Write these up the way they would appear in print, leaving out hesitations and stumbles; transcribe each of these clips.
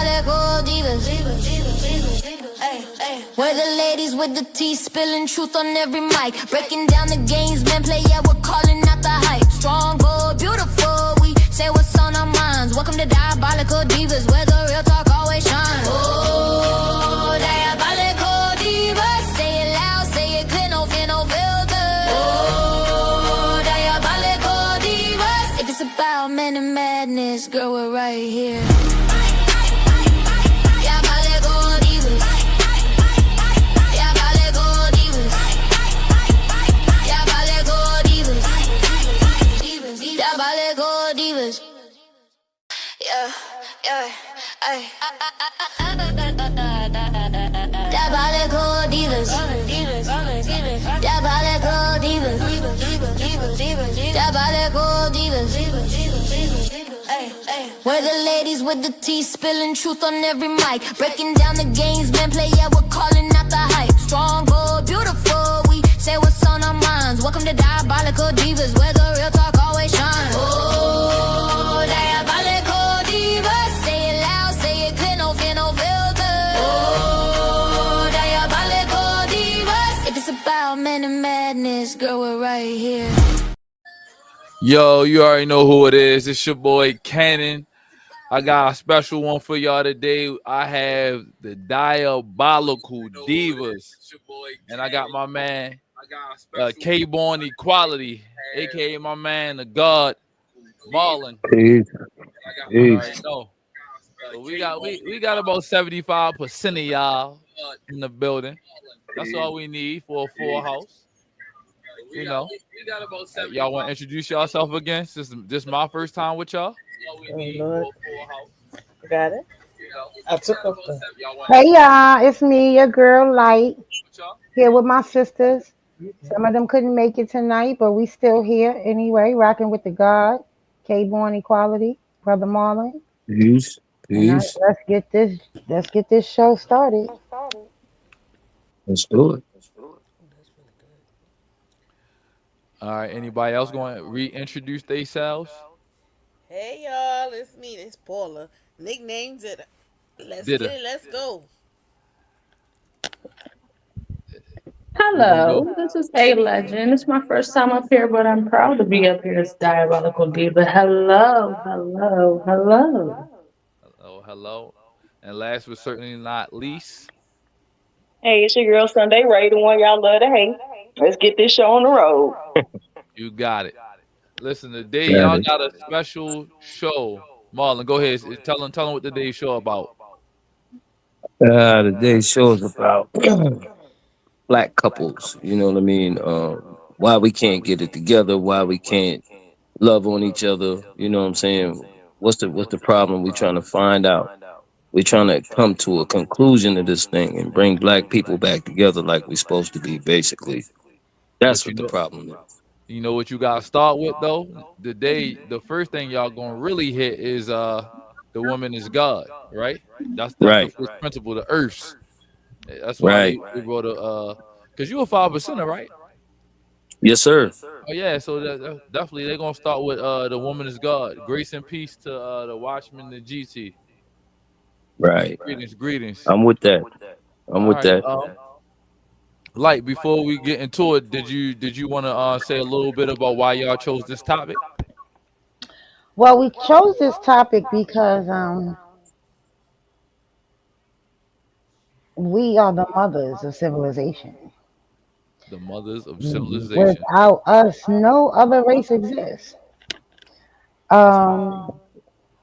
Diabolical divas. We're the ladies with the tea, spilling truth on every mic. Breaking down the games, men play, yeah, we're calling out the hype. Strong, bold, beautiful, we say what's on our minds. Welcome to Diabolical Divas, where the real talk always shines. Oh, Diabolical Divas, say it loud, say it clear, no fear, no filter. Oh, Diabolical Divas, if it's about men and madness, girl, we're right here. Diabolical divas. Diabolical divas. Diabolical divas. We're the ladies with the tea, spilling truth on every mic. Breaking down the games, men play, yeah, we're calling out the hype. Strong, bold, beautiful, we say what's on our minds. Welcome to Diabolical Divas, where the real talk always shines. Oh, Diabolical Divas, say it loud, say it clear, no fear, no filter. Oh, Diabolical Divas, if it's about men and madness, girl, we're right here. Yo, you already know who it is. It's your boy Cannon. I got a special one for y'all today. I have the Diabolical Divas. And I got my man, K-Born Equality, aka my man, the God, Marlon. Peace. Peace. So we got about 75% of y'all in the building. That's all we need for a full house. You know, y'all want to introduce yourself again? This my first time with y'all. Got it. I took off the. Hey y'all, it's me, your girl Light, here with my sisters. Some of them couldn't make it tonight, but we still here anyway, rocking with the God, K-Born Equality, Brother Marlon. Peace. Peace. Let's get this show started. Let's do it. All right. Anybody else going to reintroduce themselves? Hey y'all, it's me. It's Paula. Nicknames it. Let's Did get it. it. Let's go. Hello, this is A Legend. It's my first time up here, but I'm proud to be up here as Diabolical Diva. Hello, hello, hello. Hello. And last but certainly not least, Hey, it's your girl Sunday Ray, the one y'all love to hate. Let's get this show on the road. you got it. Listen, today Got y'all it. got a special show. Marlon, go ahead. Tell them what today's show about. Today's show is about black couples. You know what I mean? Why we can't get it together? Why we can't love on each other? You know what I'm saying? What's the problem? We trying to find out. We're trying to come to a conclusion of this thing and bring black people back together like we're supposed to be. Basically, that's But what the problem is. you know what you gotta start with though? The first thing y'all gonna really hit is the woman is God, right? That's the Right. first principle, the earths. That's why Right. they wrote because you a 5%er, right? Yes, sir. Oh yeah, so definitely they're gonna start with the woman is God. Grace and peace to the Watchman, the GT. Right. Greetings. I'm with that. I'm All with right. that. Like before we get into it, did you want to say a little bit about why y'all chose this topic? Well, we chose this topic because we are the mothers of civilization. The mothers of civilization. Without us, no other race exists. That's Um,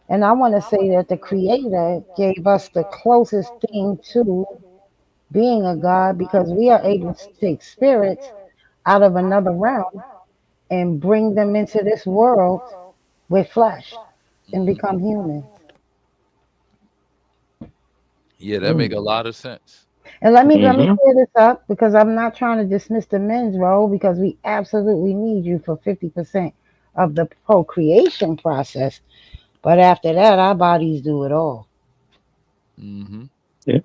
and I want to say that the Creator gave us the closest thing to being a God because we are able to take spirits out of another realm and bring them into this world with flesh and become human. Yeah, that make a lot of sense. And let me Mm-hmm. clear this up because I'm not trying to dismiss the men's role because we absolutely need you for 50% of the procreation process. But after that, our bodies do it all. Mm-hmm. Yeah,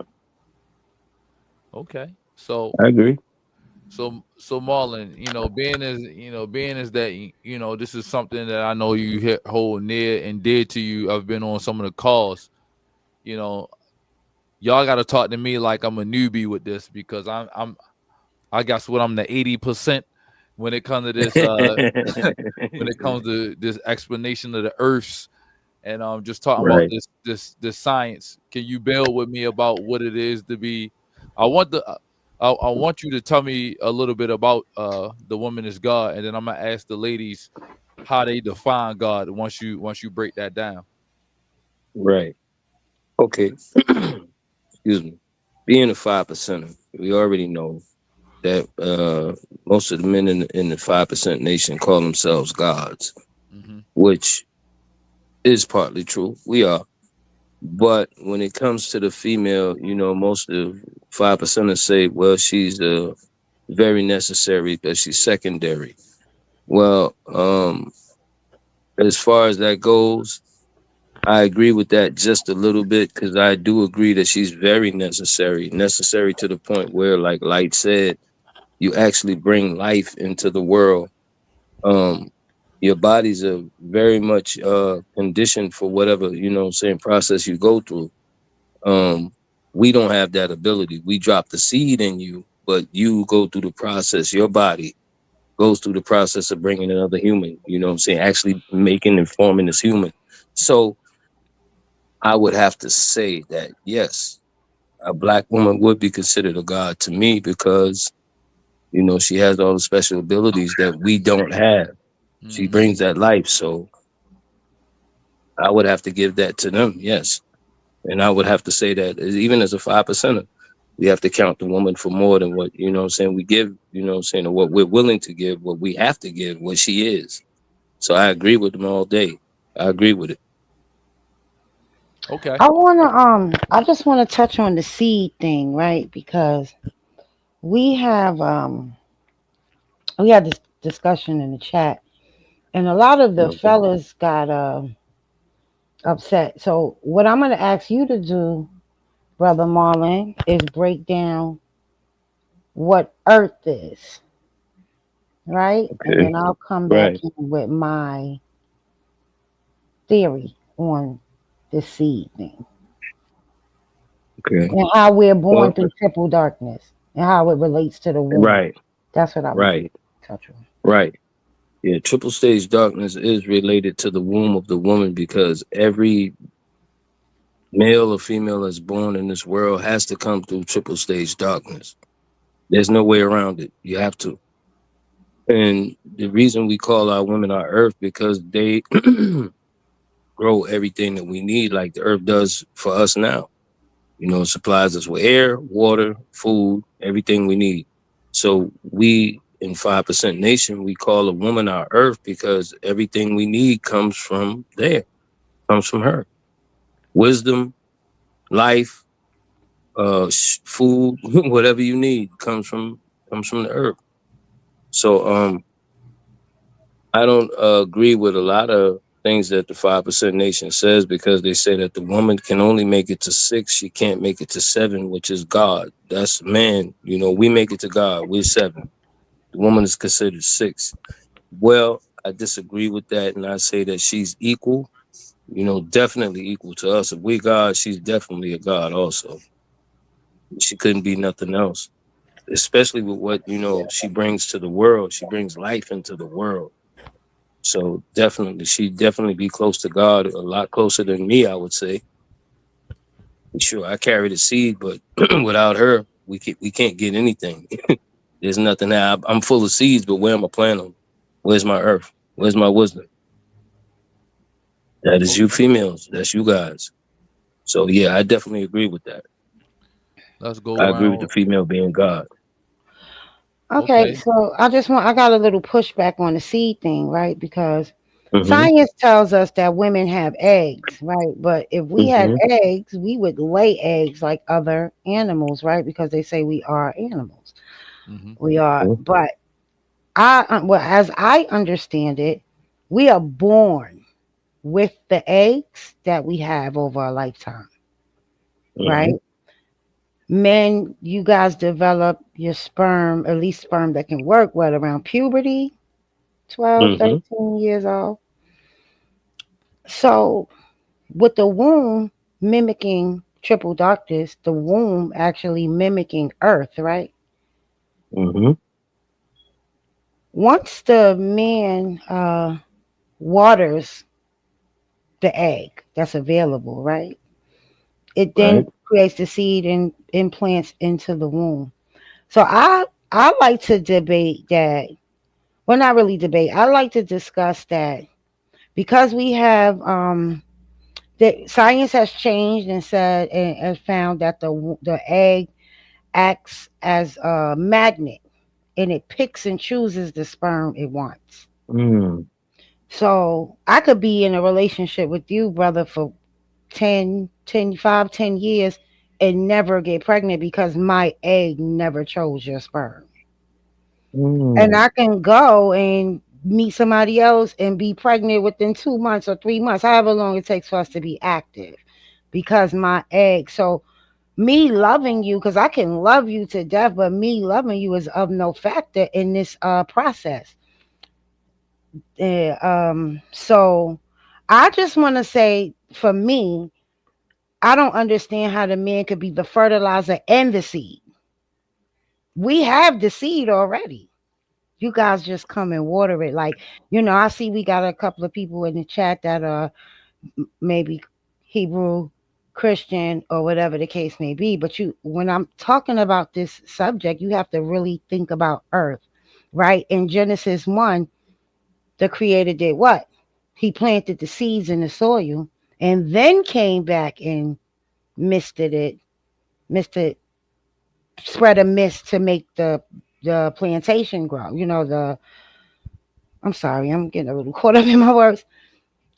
Okay. So I agree. so Marlon, being as that this is something that I know you hold near and dear to you. I've been on some of the calls. you know, y'all got to talk to me like I'm a newbie with this because I guess what I'm the 80% when it comes to this when it comes to this explanation of the earths and just talking about Right. this science. Can you build with me about what it is to be? I want the I want you to tell me a little bit about the woman is God, and then I'm gonna ask the ladies how they define God once you break that down. Right. Okay. Excuse me. Being a 5%er, we already know that most of the men in the 5% nation call themselves gods, Hmm. which is partly true. We are. But when it comes to the female, most of 5%ers say, well, she's very necessary, but she's secondary. Well, as far as that goes, I agree with that just a little bit because I do agree that she's very necessary. Necessary to the point where, like Light said, you actually bring life into the world. Um, your bodies are very much conditioned for whatever, process you go through. Um, we don't have that ability. We drop the seed in you, but you go through the process. Your body goes through the process of bringing another human, actually making and forming this human. So I would have to say that, yes, a black woman would be considered a god to me because, she has all the special abilities that we don't have. She Hmm. brings that life. So I would have to give that to them, yes. And I would have to say that even as a 5%er, we have to count the woman for more than what, we give, or what we're willing to give, what we have to give, what she is. So I agree with them all day. I agree with it. Okay. I just wanna touch on the seed thing, right? Because we have we had this discussion in the chat, and a lot of the Okay. fellas got upset. So what I'm gonna ask you to do, brother Marlon, is break down what Earth is, right? And Okay. then I'll come back Right. in with my theory on the seed thing Okay. and how we're born Well, through triple darkness and how it relates to the womb. right. That's what I want Right. to touch on. Right. Yeah. Triple stage darkness is related to the womb of the woman because every male or female that's born in this world has to come through triple stage darkness. There's no way around it. You have to. And the reason we call our women our earth because they grow everything that we need, like the earth does for us now. It supplies us with air, water, food, everything we need. So we in 5% nation, we call a woman our earth because everything we need comes from there, comes from her. Wisdom, life, food, whatever you need comes from the earth. So I don't agree with a lot of things that the 5% nation says because they say that the woman can only make it to 6, she can't make it to 7, which is God. That's man. We make it to God. We're 7. The woman is considered 6. Well, I disagree with that, and I say that she's equal. Definitely equal to us. If we God, she's definitely a God. Also, she couldn't be nothing else. Especially with what she brings to the world. She brings life into the world. So definitely, she definitely be close to God, a lot closer than me, I would say. Sure, I carry the seed, but without her, we can't get anything. There's nothing. Now I'm full of seeds, but where am I planting them? Where's my earth? Where's my wisdom? That is you Okay. females. That's you guys. So yeah, I definitely agree with that. Let's go I agree with the around. female being God. Okay, Okay. so I got a little pushback on the seed thing, right? Because Mm-hmm. science tells us that women have eggs, right? But if we had Mm-hmm. eggs, we would lay eggs like other animals, right? Because they say we are animals. Hmm. We are, but well, as I understand it, we are born with the eggs that we have over a lifetime, Mm-hmm. right? Men, you guys develop your sperm, at least sperm that can work, what, around puberty, 12, Mm-hmm. 13 years old. So with the womb, mimicking triple darkness, the womb actually mimicking Earth, right? Mm-hmm. Once the man waters the egg that's available, right? It then Right. creates the seed and implants into the womb. So I like to debate that. Well, not really debate. I like to discuss that because we have the science has changed and said and found that the egg acts as a magnet and it picks and chooses the sperm it wants. Mm. So I could be in a relationship with you, brother, for 10 years and never get pregnant because my egg never chose your sperm. And Mm. I can go and meet somebody else and be pregnant within 2 months or 3 months, however long it takes for us to be active, because my egg. So me loving you, because I can love you to death, but me loving you is of no factor in this process. So I just want to say, for me, I don't understand how the man could be the fertilizer and the seed. We have the seed already. You guys just come and water it. Like, I see we got a couple of people in the chat that are maybe Hebrew, Christian, or whatever the case may be. But when I'm talking about this subject, you have to really think about earth, right? In Genesis 1, the creator did what? He planted the seeds in the soil and then came back and misted, spread a mist to make the plantation grow. I'm sorry, I'm getting a little caught up in my words.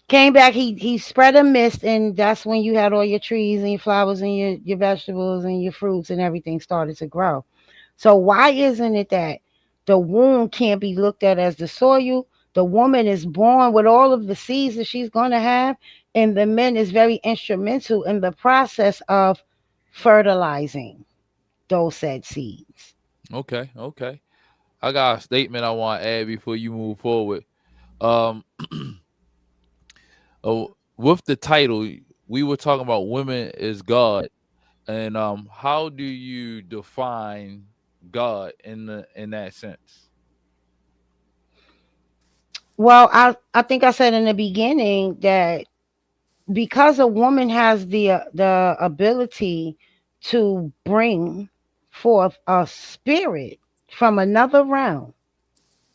Came back, he spread a mist, and that's when you had all your trees and your flowers and your vegetables and your fruits and everything started to grow. So why isn't it that the womb can't be looked at as the soil? The woman is born with all of the seeds that she's going to have, and the man is very instrumental in the process of fertilizing those said seeds. Okay, okay. I got a statement I want to add before you move forward. Um, with the title, we were talking about women is God, and how do you define God in that sense? Well, I think I said in the beginning that because a woman has the ability to bring forth a spirit from another realm,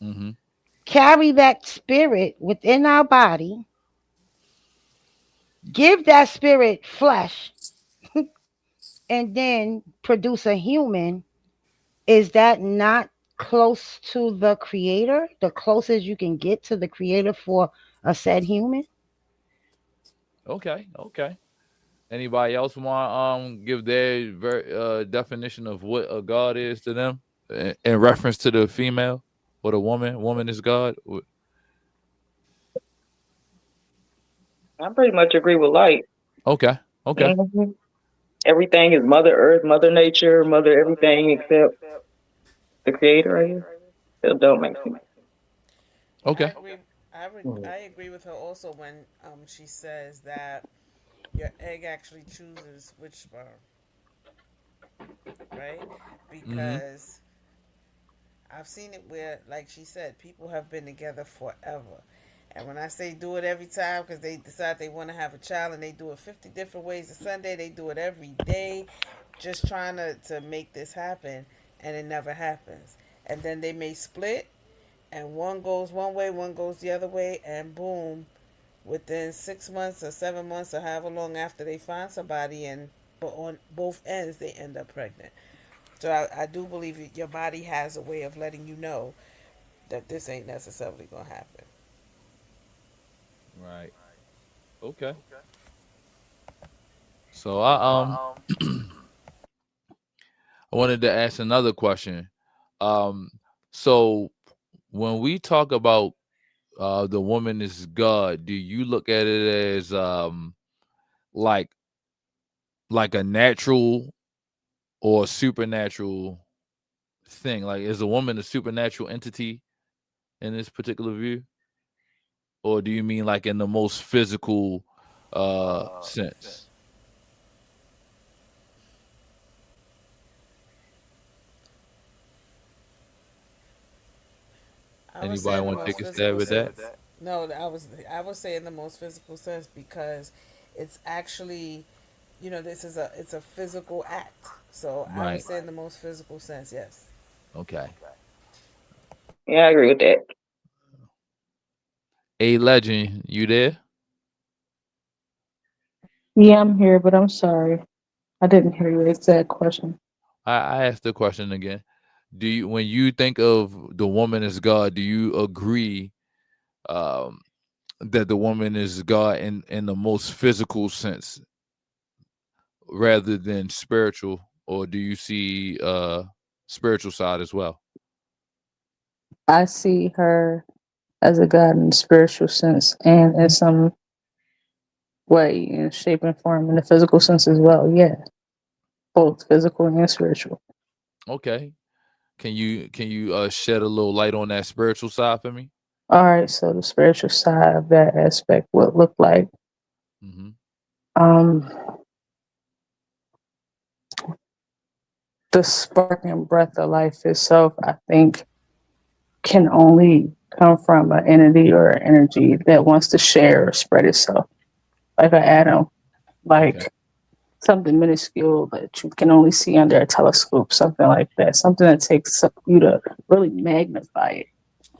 Mm-hmm. carry that spirit within our body, give that spirit flesh, and then produce a human, is that not close to the creator? The closest you can get to the creator for a said human? Okay, okay. Anybody else want give their definition of what a god is to them in reference to the female or the woman? Woman is God. I pretty much agree with Light. Okay, okay, hmm Everything is Mother Earth, Mother Nature, Mother everything except the Creator. I guess it don't make sense. I okay. agree. Mm. I agree with her also when she says that your egg actually chooses which sperm, right? Mm-hmm. Because I've seen it where, like she said, people have been together forever. And when I say do it every time because they decide they want to have a child and they do it 50 different ways a Sunday, they do it every day, just trying to make this happen, and it never happens. And then they may split, and one goes one way, one goes the other way, and boom, within 6 months or 7 months or however long after they find somebody, and but on both ends they end up pregnant. So I do believe your body has a way of letting you know that this ain't necessarily gonna happen. Right. Okay. So I wanted to ask another question. Um, so when we talk about the woman is God, do you look at it as like like a natural or supernatural thing? Like, is a woman a supernatural entity in this particular view, or do you mean like in the most physical sense? I would say Anybody in the want to most take a stab physical at that? sense. No, I would say in the most physical sense because it's actually, this is it's a physical act. So I would Right. say in the most physical sense, yes. Okay. Yeah, I agree with that. A legend, you there? Yeah, I'm here, but I'm sorry. I didn't hear your exact question. I asked the question again. Do you, when you think of the woman as God, do you agree um, that the woman is God in the most physical sense rather than spiritual, or do you see spiritual side as well? I see her as a God in the spiritual sense and in some way, in shape and form, in the physical sense as well. Yeah, both physical and spiritual. Okay. Can you shed a little light on that spiritual side for me? All right, so the spiritual side of that aspect would look like Hmm. um, the spark and breath of life itself. I think can only come from an entity or an energy that wants to share or spread itself, like an atom, Okay. like something minuscule that you can only see under a telescope, something like that, something that takes you to really magnify it.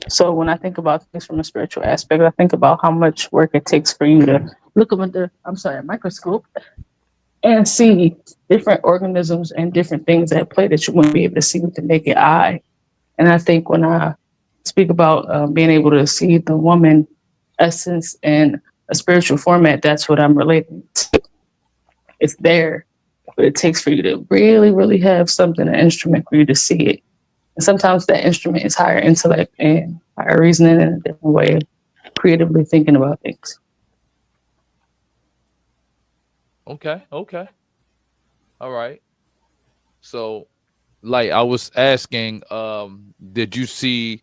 So when I think about things from a spiritual aspect, I think about how much work it takes for you to look up under, I'm sorry, a microscope and see different organisms and different things at play that you wouldn't be able to see with the naked eye. And I think when I speak about being able to see the woman essence in a spiritual format, that's what I'm relating to. It's there, but it takes for you to really, really have something, an instrument for you to see it. And sometimes that instrument is higher intellect and higher reasoning in a different way of creatively thinking about things. Okay. Okay. All right. So, like I was asking, did you see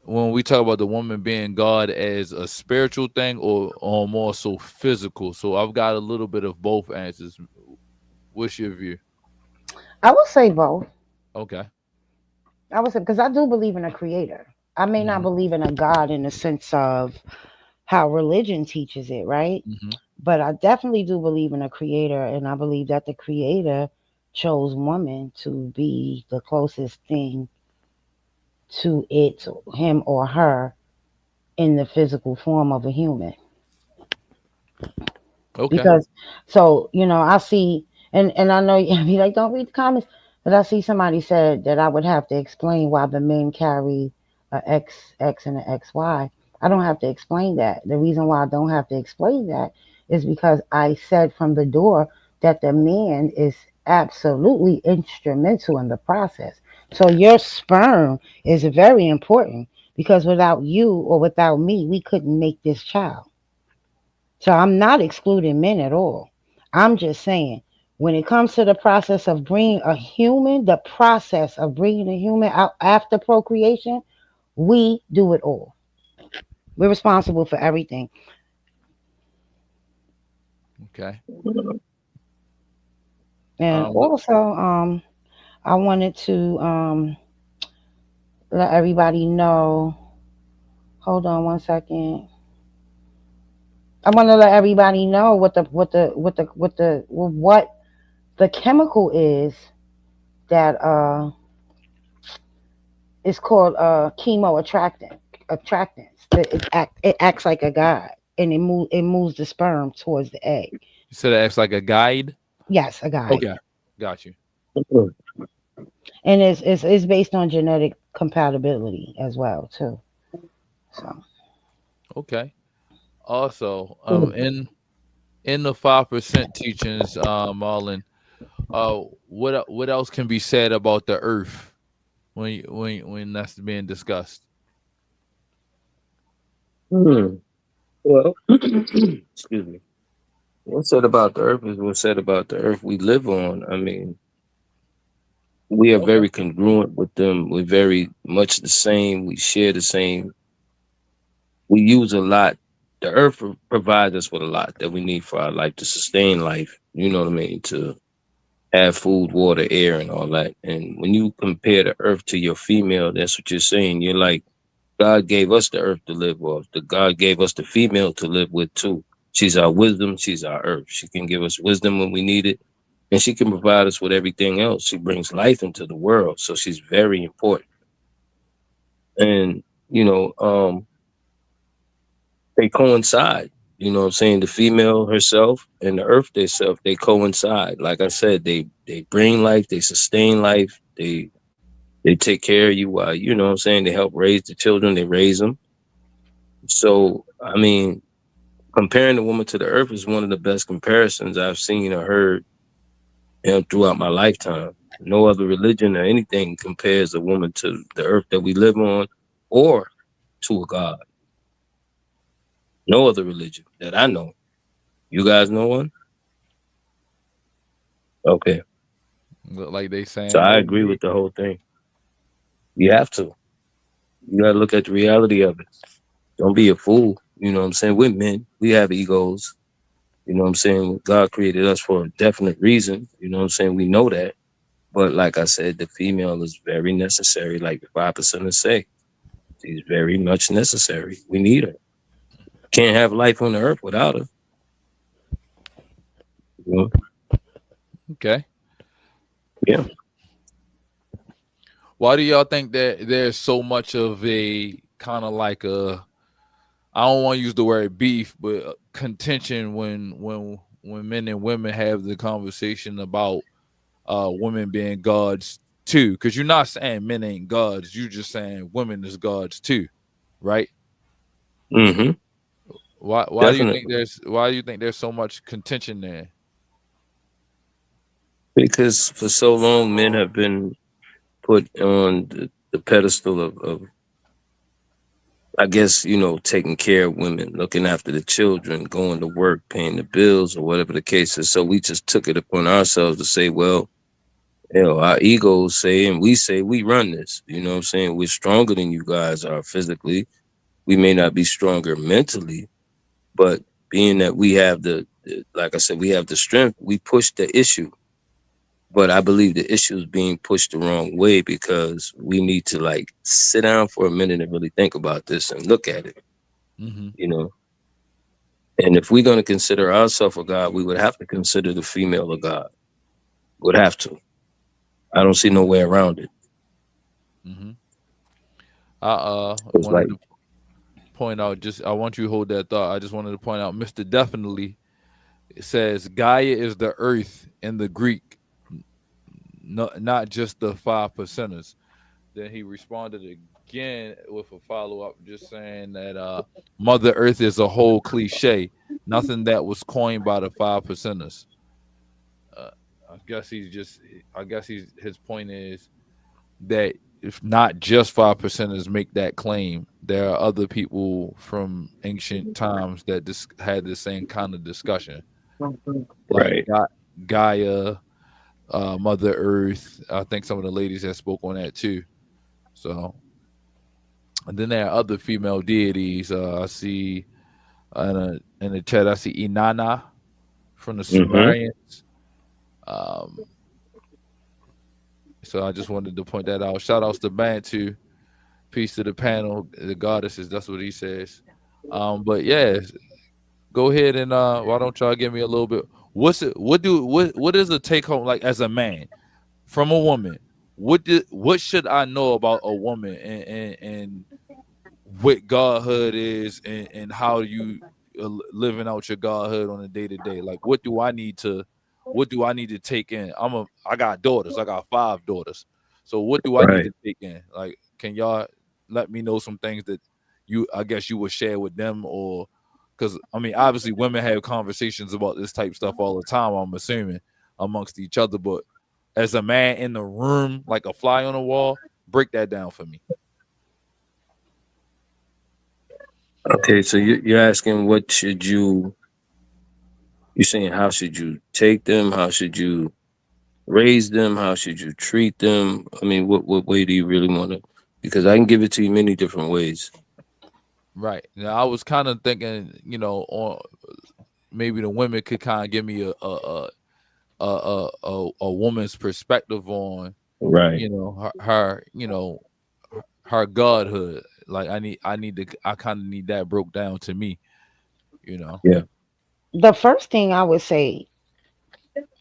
when we talk about the woman being God as a spiritual thing or more so physical? So I've got a little bit of both answers. What's your view? I would say both. Okay. I would say because I do believe in a creator. I may not Hmm. believe in a God in the sense of how religion teaches it, right? Hmm. But I definitely do believe in a creator, and I believe that the creator chose woman to be the closest thing to it, him or her, in the physical form of a human. Okay. Because so I see, and I know I mean, like, don't read the comments, but I see somebody said that I would have to explain why the men carry a XX and an XY. I don't have to explain that. The reason why I don't have to explain that is because I said from the door that the man is absolutely instrumental in the process. So your sperm is very important because without you or without me, we couldn't make this child. So I'm not excluding men at all. I'm just saying when it comes to the process of bringing a human, the process of bringing a human out after procreation, we do it all. We're responsible for everything. Okay. And Um. also, I wanted to let everybody know. Hold on one second. I want to let everybody know what the chemical is that it's called chemo attractants. It acts like a guide, and it moves the sperm towards the egg. You said it acts like a guide. Yes, a guide, Okay. Got you. and it's based on genetic compatibility as well too. So Okay. Also, in the 5% teachings, Marlon, what else can be said about the Earth when that's being discussed? Hmm. Well, excuse me. What's said about the earth is what's said about the earth we live on. I mean, we are Okay. very congruent with them. We're very much the same. We share the same. We use a lot. The earth provides us with a lot that we need for our life to sustain life. You know what I mean? To have food, water, air, and all that. And when you compare the earth to your female, that's what you're saying. You're like God gave us the earth to live off. The God gave us the female to live with too. She's our wisdom. She's our earth. She can give us wisdom when we need it, and she can provide us with everything else. She brings life into the world, so she's very important. And you know, they coincide. You know what I'm saying? The female herself and the earth themselves, they coincide. Like I said, they bring life, they sustain life, they take care of you while, you know what I'm saying, they help raise the children, they raise them. So I mean, comparing the woman to the earth is one of the best comparisons I've seen or heard, throughout my lifetime. No other religion or anything compares a woman to the earth that we live on or to a God. No other religion that I know. You guys know one? Okay. Look like they So saying I no agree me. with the whole thing. You have to. You gotta look at the reality of it. Don't be a fool. You know what I'm saying? We're men. We have egos. You know what I'm saying? God created us for a definite reason. You know what I'm saying? We know that. But like I said, the female is very necessary, like the 5% say. She's very much necessary. We need her. Can't have life on the earth without her. You know? Okay. Yeah. Why do y'all think that there's so much of a kind of like a, I don't want to use the word beef, but contention when men and women have the conversation about women being gods too? Because you're not saying men ain't gods, you're just saying women is gods too, right? Hmm. Why do you think Definitely. there's so much contention there? Because for so long, men have been put on the pedestal of, I guess, taking care of women, looking after the children, going to work, paying the bills, or whatever the case is. So we just took it upon ourselves to say, well, our egos say, and we say we run this. You know what I'm saying? We're stronger than you guys are physically. We may not be stronger mentally, but being that we have like I said, we have the strength, we push the issue. But I believe the issue is being pushed the wrong way because we need to like sit down for a minute and really think about this and look at it, Mm-hmm. you know. And if we're going to consider ourselves a God, we would have to consider the female a God. Would have to. I don't see no way around it. Mm-hmm. It's Wanted like, to point out, just I want you to hold that thought. I just wanted to point out, Mr. Definitely, it says Gaia is the earth in the Greek, not just the 5%ers. Then he responded again with a follow up, just saying that Mother Earth is a whole cliche, nothing that was coined by the 5%ers. Uh, I guess he's just, I guess his point is that if not just 5%ers make that claim, there are other people from ancient times that had the same kind of discussion, like right. Gaia, Mother Earth. I think some of the ladies that spoke on that too. So, and then there are other female deities. I see in the chat. I see Inanna from the Hmm. Sumerians. Um, so I just wanted to point that out. Shout outs to Bantu. Peace to the panel, the goddesses. That's what he says. But yeah, go ahead and why don't y'all give me a little bit? What's it? What is the take home like as a man from a woman? What should I know about a woman and what godhood is and how you living out your godhood on a day to day? Like, what do I need to take in? I got daughters. I got 5 daughters. So what do I need Right. to take in? Like, can y'all let me know some things that I guess you would share with them, or because I mean, obviously, women have conversations about this type stuff all the time. I'm assuming amongst each other, but as a man in the room, like a fly on the wall, break that down for me. Okay. So you're asking what should you're saying how should you take them? How should you raise them? How should you treat them? I mean, what way do you really want to? Because I can give it to you many different ways. Right. Now I was kind of thinking, on maybe the women could kind of give me a woman's perspective on, Right. her her godhood. Like I kind of need that broke down to me, you know. Yeah. The first thing I would say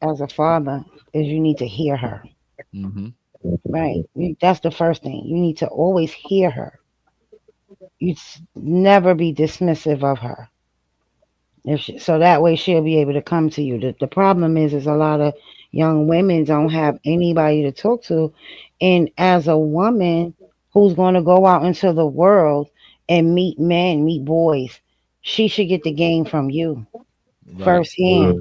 as a father is you need to hear her. Mhm. Right. That's the first thing. You need to always hear her. Never be dismissive of her. So that way she'll be able to come to you. The problem is a lot of young women don't have anybody to talk to, and as a woman who's going to go out into the world and meet men, meet boys, she should get the game from you Right. firsthand,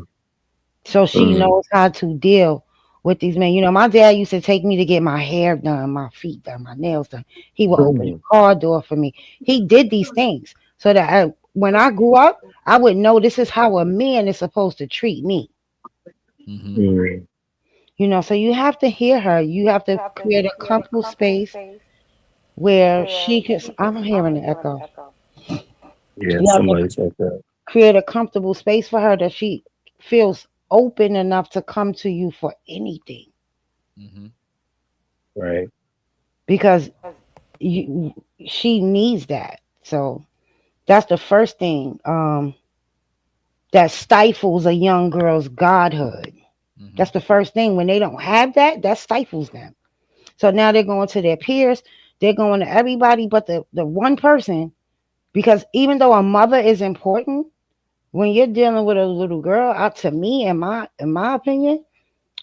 so she Mm. knows how to deal with these men. You know, my dad used to take me to get my hair done, my feet done, my nails done. He would open the Mm. car door for me. He did these things so that when I grew up, I would know this is how a man is supposed to treat me. Mhm. Mm. You know, so you have to hear her. You have to create a comfortable space where she can. I'm hearing an echo. Yeah, You have to somebody said that. create a comfortable space for her that she feels open enough to come to you for anything, Mhm. Right. because you she needs that. So that's the first thing that stifles a young girl's godhood. That's Mhm. the first thing. When they don't have that, that stifles them. So now they're going to their peers, they're going to everybody but the one person, because even though a mother is important, when you're dealing with a little girl, to me, in my opinion,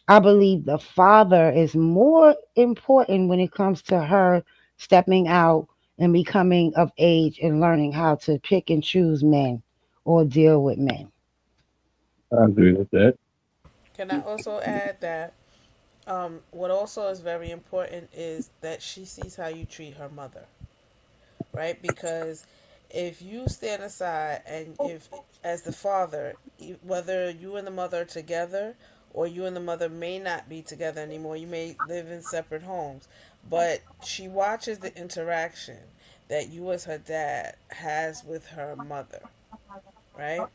I believe the father is more important when it comes to her stepping out and becoming of age and learning how to pick and choose men or deal with men. I agree with that. Can I also add that what also is very important is that she sees how you treat her mother, right? Because if you stand aside and if, as the father, whether you and the mother are together or you and the mother may not be together anymore, you may live in separate homes, but she watches the interaction that you as her dad has with her mother, right?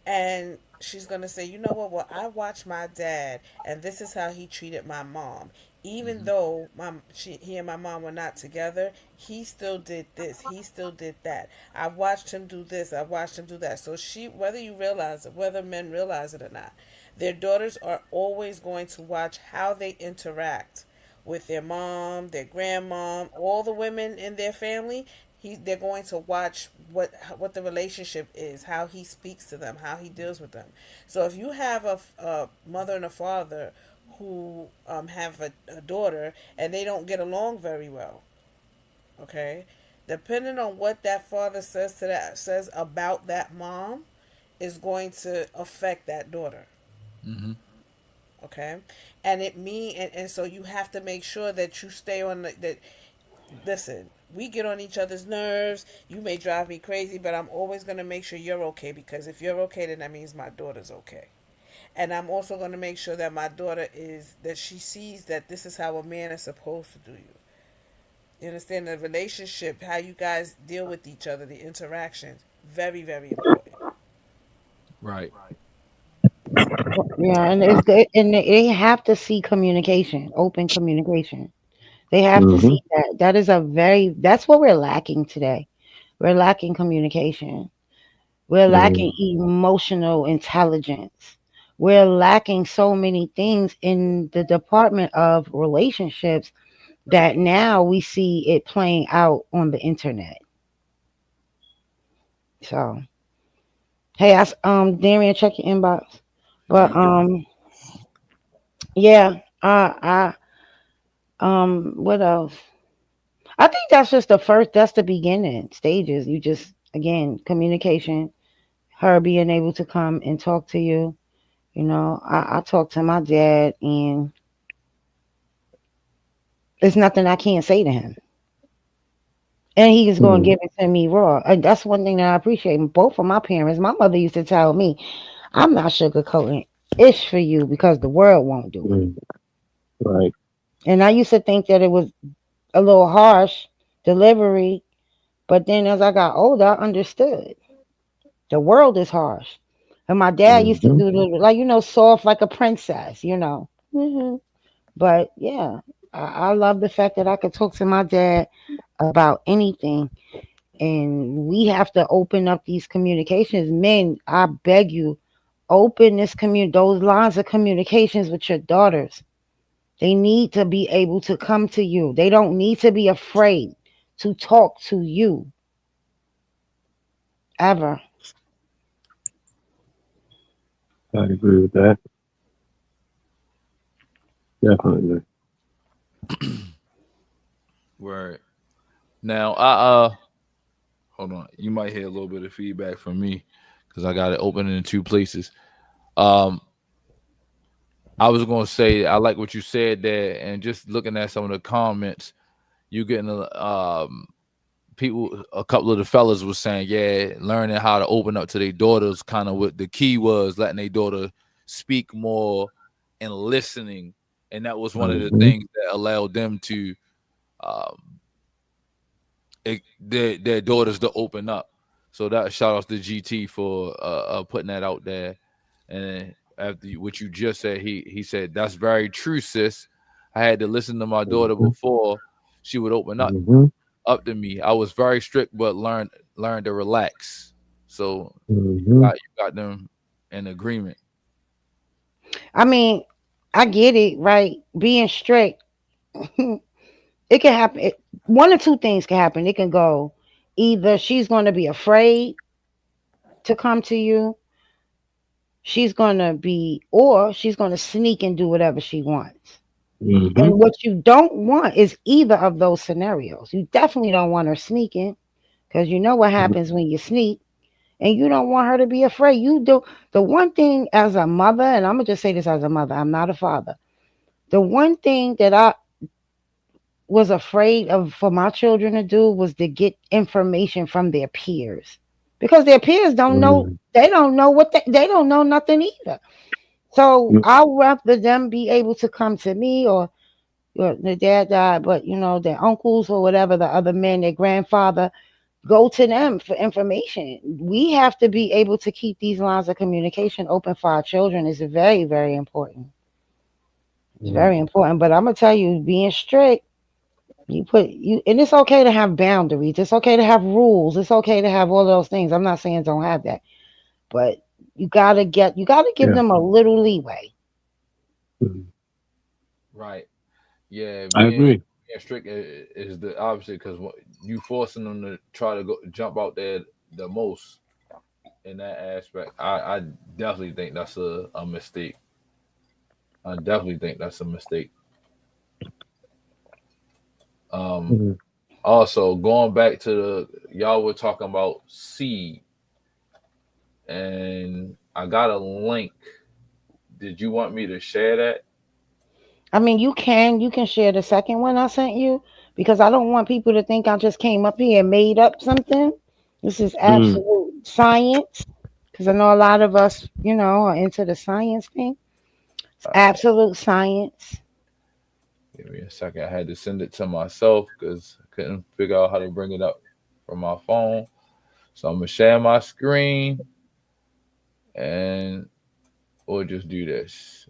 And she's gonna say, you know what? Well, I watched my dad, and this is how he treated my mom. Even Mhm. though he and my mom were not together, he still did this. He still did that. I watched him do this. I watched him do that. So she, whether you realize it, whether men realize it or not, their daughters are always going to watch how they interact with their mom, their grandmom, all the women in their family. They're going to watch what the relationship is, how he speaks to them, how he deals with them. So if you have a mother and a father who have a daughter and they don't get along very well, okay, depending on what that father says about that mom is going to affect that daughter. Mhm. Okay, and so you have to make sure that you stay on that. Listen, we get on each other's nerves. You may drive me crazy, but I'm always going to make sure you're okay, because if you're okay, then that means my daughter's okay. And I'm also going to make sure that my daughter that she sees that this is how a man is supposed to do you. You understand the relationship, how you guys deal with each other, the interactions, very, very important. Right. Yeah, and it's good, and they have to see communication, open communication. They have to Mm-hmm. see that. That's what we're lacking today. We're lacking communication. We're lacking Mm. emotional intelligence. We're lacking so many things in the department of relationships that now we see it playing out on the internet. So, hey, Darian, check your inbox. But Okay. yeah, what else? I think that's just the first. That's the beginning stages. You just again communication. Her being able to come and talk to you. You know, I talk to my dad, and there's nothing I can't say to him. And he is going to Mm. give it to me raw. And that's one thing that I appreciate. Both of my parents, my mother used to tell me, I'm not sugarcoating. It's for you because the world won't do it. Mm. Right. And I used to think that it was a little harsh delivery. But then as I got older, I understood. The world is harsh. And my dad used to Mm-hmm. do like, soft like a princess. But yeah, I love the fact that I could talk to my dad. about anything. And we have to open up these communications. Men, I beg you, open those lines of communications with your daughters. They need to be able to come to you. They don't need to be afraid to talk to you ever. I agree with that. Definitely. Word. Now, I hold on. You might hear a little bit of feedback from me because I got it open in two places. Um, I was gonna say I like what you said there, and just looking at some of the comments, you getting people. A couple of the fellas was saying, yeah, learning how to open up to their daughters. Kind of what the key was, letting their daughter speak more and listening, and that was one of the Mm-hmm. things that allowed them to um, their daughters to open up. So that shout out to GT for putting that out there. And after what you just said, he said that's very true, sis. I had to listen to my daughter Mm-hmm. before she would open Mm-hmm. up to me. I was very strict, but learned to relax. So Mm-hmm. you got them in agreement. I mean, I get it, right? Being strict, it can happen. One or two things can happen. It can go either she's going to be afraid to come to you, or she's going to sneak and do whatever she wants. Mm-hmm. And what you don't want is either of those scenarios. You definitely don't want her sneaking because you know what happens when you sneak. And you don't want her to be afraid. You do. The one thing as a mother, and I'm going to just say this as a mother, I'm not a father. The one thing that I was afraid of for my children to do was to get information from their peers because their peers don't know. Mm-hmm. They don't know they don't know nothing either. So I'd rather them be able to come to me, or the dad died, but their uncles or whatever, the other men, their grandfather, go to them for information. We have to be able to keep these lines of communication open for our children. Is very, very important. It's very important. But I'm gonna tell you, being strict, and it's okay to have boundaries. It's okay to have rules. It's okay to have all those things. I'm not saying don't have that, but you gotta give Yeah. them a little leeway. Mhm. Right. Yeah. I Being agree. strict is the opposite because you forcing them to try to go jump out there the most in that aspect. I definitely think that's a mistake. I definitely think that's a mistake. Um, Mhm. Also going back to the y'all were talking about seed, and I got a link. Did you want me to share that? I mean, you can share the second one I sent you because I don't want people to think I just came up here and made up something. This is Mm. absolute science because I know a lot of us, are into the science thing. It's All right, absolute science. give me a second. I had to send it to myself because I couldn't figure out how to bring it up from my phone. So I'm gonna share my screen, and we'll just do this.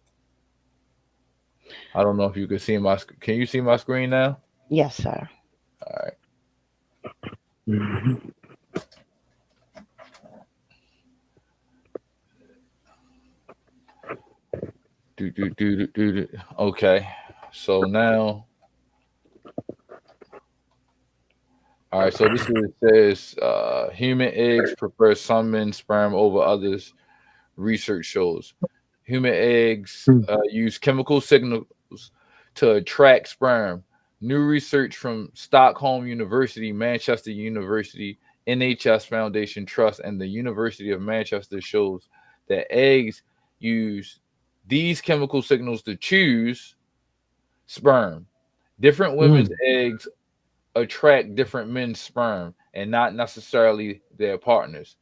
I don't know if you can see my. Can you see my screen now? Yes, sir. All right. Mhm. Do. Okay. So now, all right. So this is says human eggs prefer some men's sperm over others. Research shows human eggs Mm. use chemical signals to attract sperm. New research from Stockholm University, Manchester University, NHS Foundation Trust, and the University of Manchester shows that eggs use these chemical signals to choose sperm. Different women's Mm. eggs attract different men's sperm and not necessarily their partners.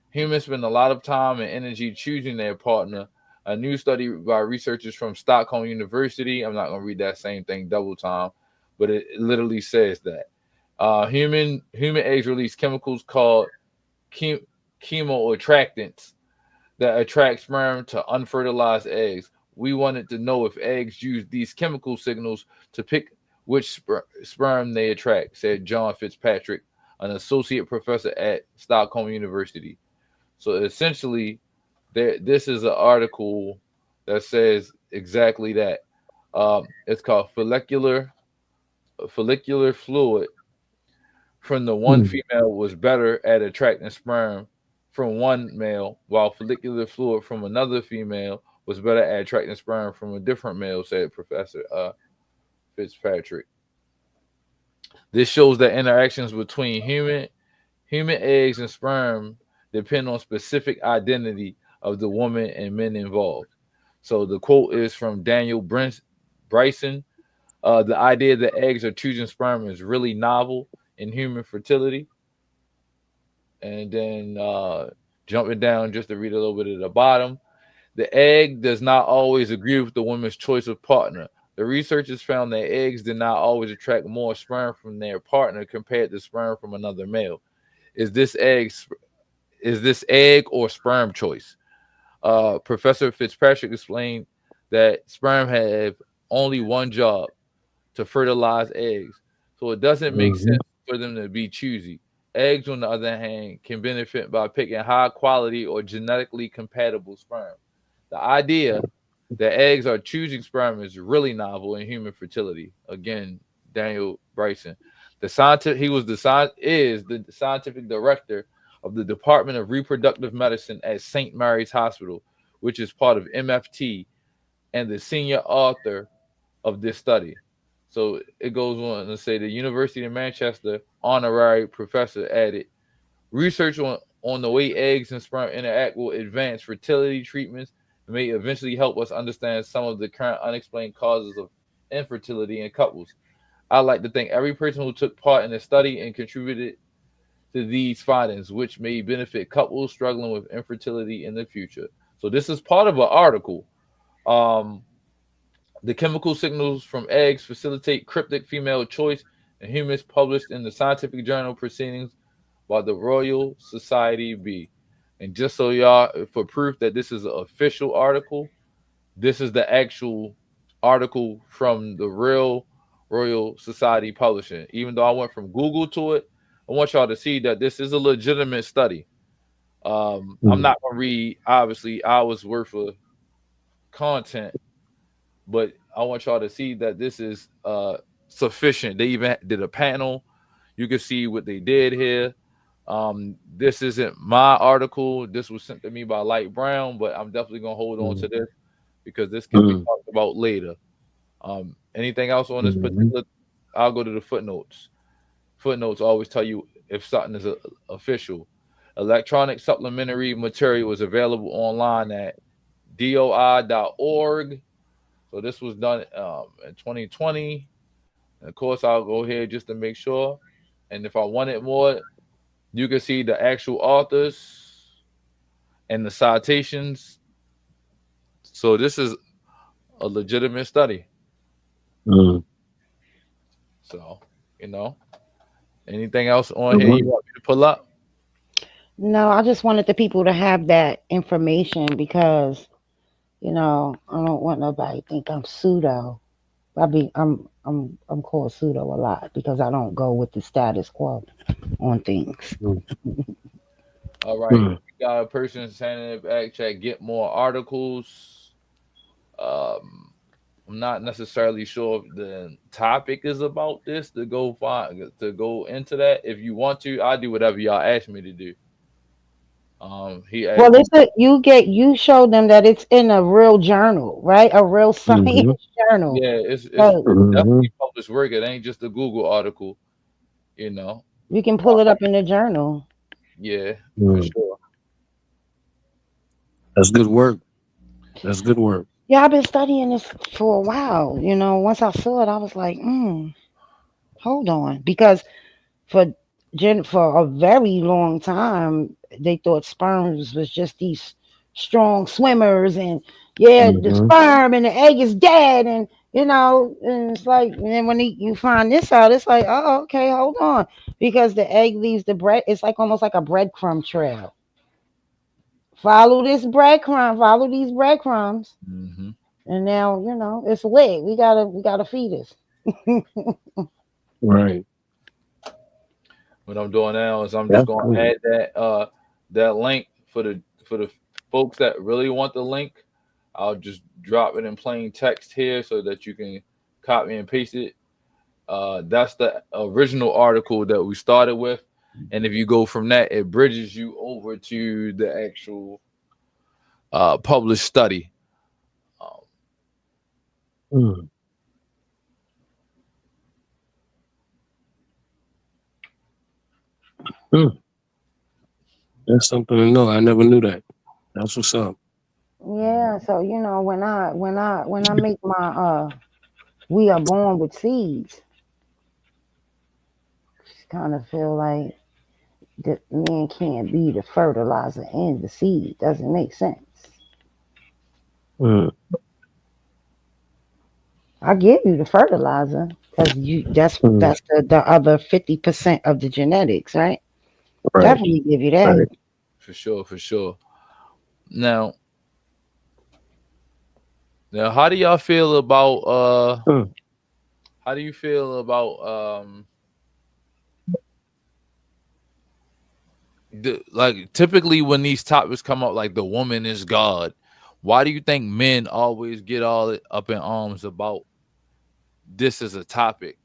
Humans spend a lot of time and energy choosing their partner. A new study by researchers from Stockholm University, I'm not going to read that same thing double time, but it literally says that human eggs release chemicals called chemoattractants that attract sperm to unfertilized eggs. We wanted to know if eggs use these chemical signals to pick which sperm they attract, said John Fitzpatrick, an associate professor at Stockholm University. So essentially, this is an article that says exactly that. It's called follicular fluid from the one Mm. female was better at attracting sperm from one male, while follicular fluid from another female was better at attracting sperm from a different male, said Professor Fitzpatrick. This shows that interactions between human eggs and sperm depend on specific identity of the woman and men involved. So the quote is from Daniel Bryson. The idea that eggs are choosing sperm is really novel in human fertility. And then jumping down just to read a little bit at the bottom, the egg does not always agree with the woman's choice of partner. The researchers found that eggs did not always attract more sperm from their partner compared to sperm from another male. Is this egg is this egg or sperm choice? Professor Fitzpatrick explained that sperm have only one job, to fertilize eggs. So it doesn't make Mhm. sense for them to be choosy. Eggs, on the other hand, can benefit by picking high quality or genetically compatible sperm. The idea that eggs are choosing sperm is really novel in human fertility. Again, Daniel Bryson. The scientific he was the is the scientific director of the Department of Reproductive Medicine at St. Mary's Hospital, which is part of MFT, and the senior author of this study. So it goes on to say the University of Manchester honorary professor added research on the way eggs and sperm interact will advance fertility treatments and may eventually help us understand some of the current unexplained causes of infertility in couples. I'd like to thank every person who took part in the study and contributed to these findings, which may benefit couples struggling with infertility in the future. So this is part of an article. Um, the chemical signals from eggs facilitate cryptic female choice in humans, published in the scientific journal Proceedings by the Royal Society B. And just so y'all, for proof that this is an official article, this is the actual article from the real Royal Society publishing. Even though I went from Google to it, I want y'all to see that this is a legitimate study. I'm Mm. not gonna read obviously hours worth of content, but I want y'all to see that this is sufficient. They even did a panel. You can see what they did here. This isn't my article. This was sent to me by Light Brown, but I'm definitely gonna hold on to Mm. this because this can be Mm. talked about later. Anything else on this Mhm. particular? I'll go to the footnotes. Footnotes always tell you if something is official. Electronic supplementary material is available online at doi.org. So this was done in 2020. And of course, I'll go here just to make sure. And if I wanted more, you can see the actual authors and the citations. So this is a legitimate study. Mm. So, you know, anything else on Good here you work. want me to pull up? No, I just wanted the people to have that information because, I don't want nobody to think I'm pseudo. I'm called pseudo a lot because I don't go with the status quo on things. Mm. All right. Mm. We got a person saying in the back chat, get more articles. Um, I'm not necessarily sure if the topic is about this to go into that. If you want to, I'll do whatever y'all ask me to do. He Well, asked me, you show them that it's in a real journal, right? A real science Mhm. journal. yeah, it's So Mhm. definitely published work. It ain't just a Google article, you know. you can Uh, pull it up in the journal. yeah, for Mm. sure. That's good work. That's good work. Yeah, I've been studying this for a while. Once I saw it, I was like, hold on, because for for a very long time they thought sperms was just these strong swimmers, and yeah, the Mhm. sperm and the egg is dead, and it's like, and then when you find this out, it's like, oh, okay, hold on, because the egg leaves the bread. It's like almost like a breadcrumb trail. Follow these breadcrumbs, Hmm. and now it's lit. We got a fetus. Right. What I'm doing now is I'm just That's gonna good. add that link for the folks that really want the link. I'll just drop it in plain text here so that you can copy and paste it. That's the original article that we started with, and if you go from that, it bridges you over to the actual published study. Um, Mm. Mm. That's something to know. I never knew that. That's what's up. Yeah, so when I make my we are born with seeds, kind of feel like that man can't be the fertilizer and the seed. Doesn't make sense. Mm. I give you the fertilizer because you Mm. that's the other 50% of the genetics, right? Right. Definitely give you that. Right. for sure, for sure. Now, now, how do y'all feel about Mm. how do you feel about like typically when these topics come up, like the woman is God, why do you think men always get all up in arms about this as a topic?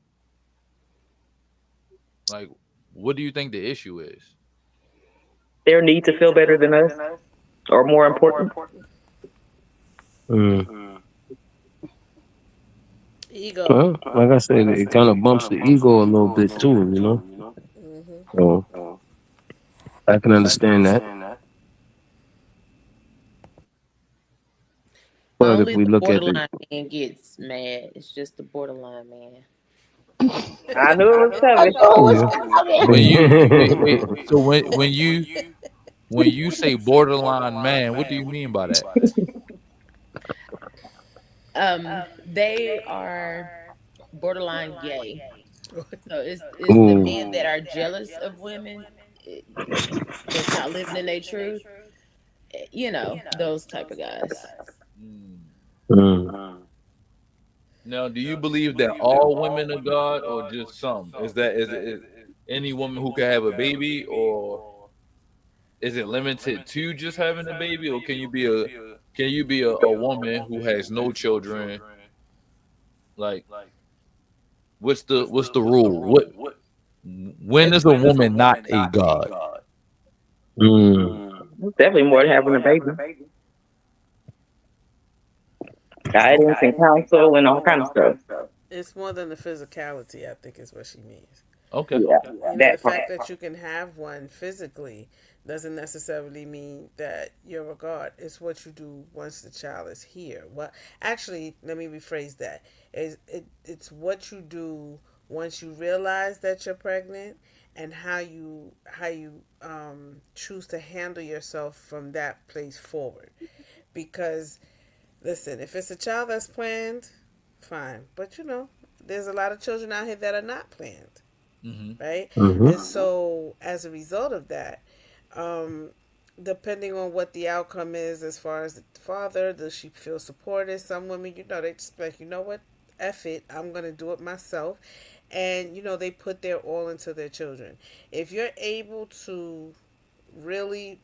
Like, what do you think the issue is? Their need to feel better than us, or more important. Mm. Ego. Well, like I said, it kind of bumps the ego a little bit too, you know. Hmm. So I can understand that. But if Only we the look at the, borderline man gets mad. It's just the borderline man. I knew it was I coming. know it was yeah, When you wait, so when you say borderline man, what do you mean by that? They are borderline gay. So it's the ooh, men that are jealous of women, eh, that's not living in their truth. You know, those type of guys. Mm. mm, Now, do you believe that all women are God or just some? Is any woman who can have a baby, or is it limited to just having a baby, or can you be a woman who has no children? Like, what's the rule? When is a woman not a God? mm, Definitely more than having a baby. Guidance and counsel and all kind of stuff. It's more than the physicality, I think is what she means. Okay. Yeah, You know, the that part. fact that you can have one physically doesn't necessarily mean that you're a god. It's what you do once the child is here. Well, actually, let me rephrase that. It's what you do once you realize that you're pregnant, and how you choose to handle yourself from that place forward. Because listen, if it's a child that's planned, fine. But you know, there's a lot of children out here that are not planned, Hmm. right? mm-hmm, And so, as a result of that, um, depending on what the outcome is, as far as the father, does she feel supported? Some women, you know, they just like, you know what, F it, I'm gonna do it myself, and you know, they put their all into their children. If you're able to really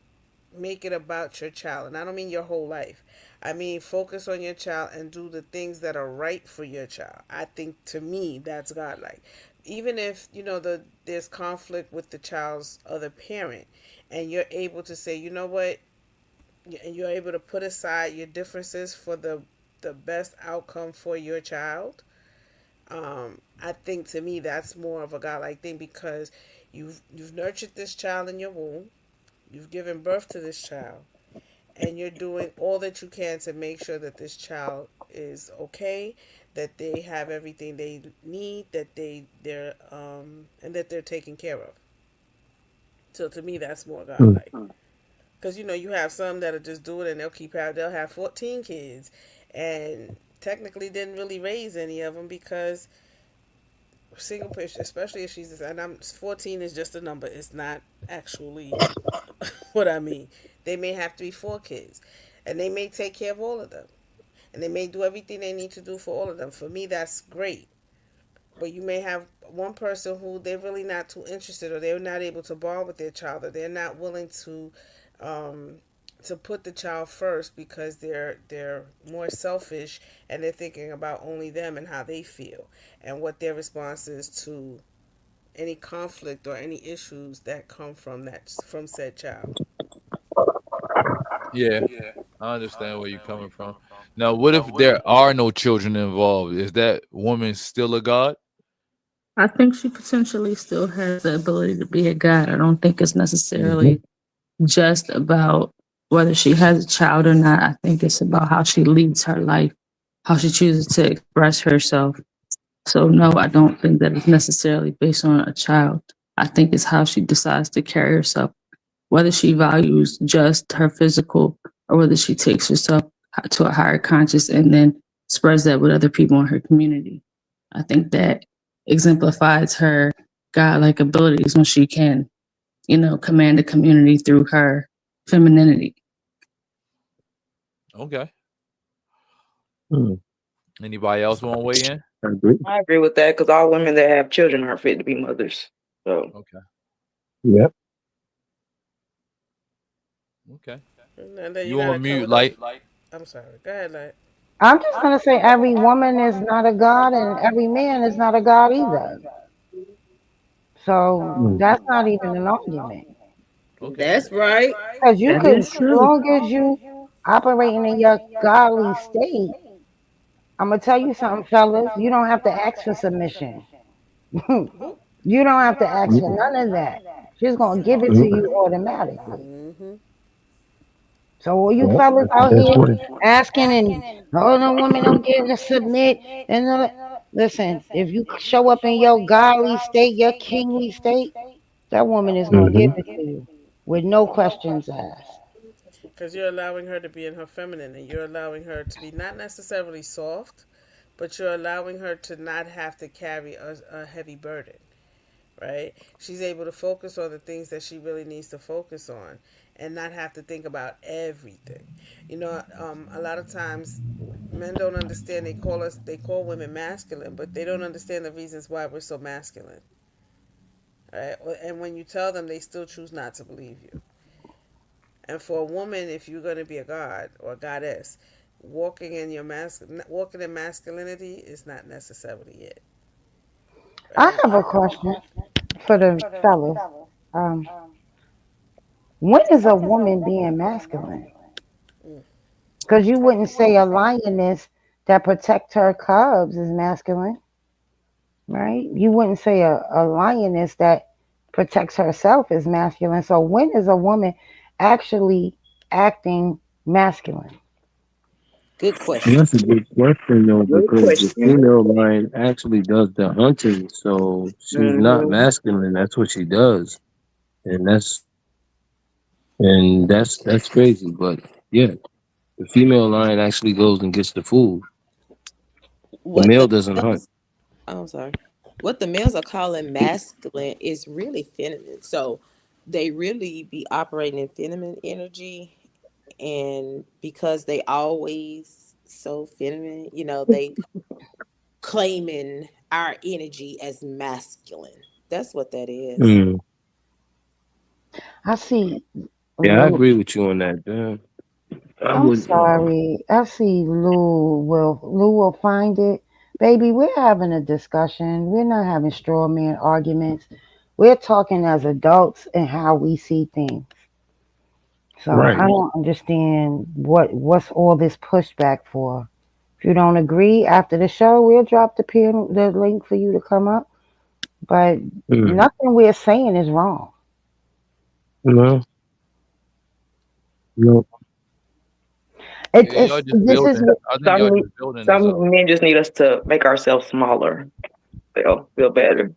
make it about your child, and I don't mean your whole life, I mean focus on your child and do the things that are right for your child. I think, to me, that's godlike. Even if you know there's conflict with the child's other parent, and you're able to say, you know what, and you're able to put aside your differences for the best outcome for your child. I think, to me, that's more of a godlike thing, because you've nurtured this child in your womb, you've given birth to this child, and you're doing all that you can to make sure that this child is okay, that they have everything they need, that they're and that they're taken care of. So, to me, that's more mm, godlike. Because you know, you have some that'll just do it and they'll have 14 kids, and technically didn't really raise any of them, because single patient, especially if she's, and I'm 14 is just a number. It's not actually what I mean. They may have 3, 4 kids, and they may take care of all of them, and they may do everything they need to do for all of them. For me, that's great. But you may have one person who they're really not too interested, or they're not able to bond with their child, or they're not willing um, to put the child first because they're more selfish, and they're thinking about only them and how they feel and what their response is to any conflict or any issues that come from said child. Yeah, I understand where you're coming from. Now, what if there are no children involved? Is that woman still a god? I think she potentially still has the ability to be a god. I don't think it's Hmm. necessarily just about whether she has a child or not. I think it's about how she leads her life, how she chooses to express herself. So, no, I don't think that it's necessarily based on a child. I think it's how she decides to carry herself, whether she values just her physical or whether she takes herself to a higher conscious and then spreads that with other people in her community. I think that exemplifies her godlike abilities when she can, command a community through her femininity. Okay. Mm, Anybody else want to weigh in? I agree. I agree with that because all women that have children aren't fit to be mothers. So Okay. Yep. Okay. And then you You on gotta mute, cover the. light? I'm sorry. Go ahead, like. I'm just gonna say every woman is not a god and every man is not a god either. So Mm, that's not even an argument. Okay. That's right. Because you That could, is as true. long as you operating in your godly state, I'm gonna tell you something, fellas. You don't have to ask for submission. Who? You don't have to ask for mm, none of that. She's gonna give it to mm. you automatically. Mm-hmm. So all you Yep, fellas that's the out best here way. asking and oh the women don't get to submit and listen, if you show up in your godly state, your kingly state, that woman is gonna Hmm. give it to you with no questions asked. Because you're allowing her to be in her feminine, and you're allowing her to be not necessarily soft, but you're allowing her to not have to carry a heavy burden, right? She's able to focus on the things that she really needs to focus on and not have to think about everything. A lot of times men don't understand. They call women masculine, but they don't understand the reasons why we're so masculine, right? And when you tell them, they still choose not to believe you. And for a woman, if you're going to be a god or a goddess, walking in masculinity is not necessarily it, I right? have a question for the fellas. Um, when is a woman being masculine? Mm. Because you wouldn't say a lioness that protect her cubs is masculine, right? You wouldn't say a lioness that protects herself is masculine. So when is a woman actually acting masculine? Good And question. that's a good question though, good because the question. female lion actually does the hunting, so she's not Hmm. masculine. That's what she does, and that's crazy. But yeah, the female lion actually goes and gets the food. The What male the doesn't hunt. males, I'm sorry. What the males are calling masculine is really feminine. So they really be operating in feminine energy, and because they always so feminine, they claiming our energy as masculine. That's what that is. Mm. I see Yeah, I Lou. agree with you on that. Yeah. I I'm would. sorry. I see Lou will find it. Baby, we're having a discussion. We're not having straw man arguments. We're talking as adults and how we see things. So I Right. don't understand what's all this pushback for. If you don't agree after the show, we'll drop the link for you to come up. But Mm. nothing we're saying is wrong. No. No. Yeah, y'all just This is building. what I think y'all Some just building this up. some men just need us to make ourselves smaller. They'll feel better.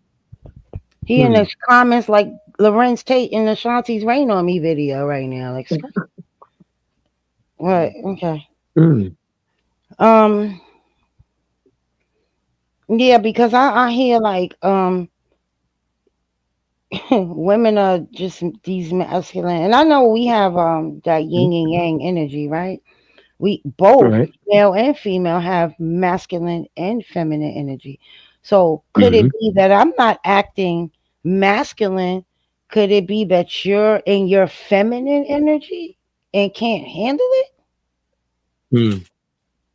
he in Mm. the comments like Lorenz Tate in the Shanti's Rain on Me video right now. Like what? Mm. Okay. Mm. Um. Yeah, because I hear like women are just these masculine, and I know we have that yin and yang energy, right? We both Right. male and female have masculine and feminine energy. So could it Hmm. be that I'm not acting masculine? Could it be that you're in your feminine energy and can't handle it? Mm.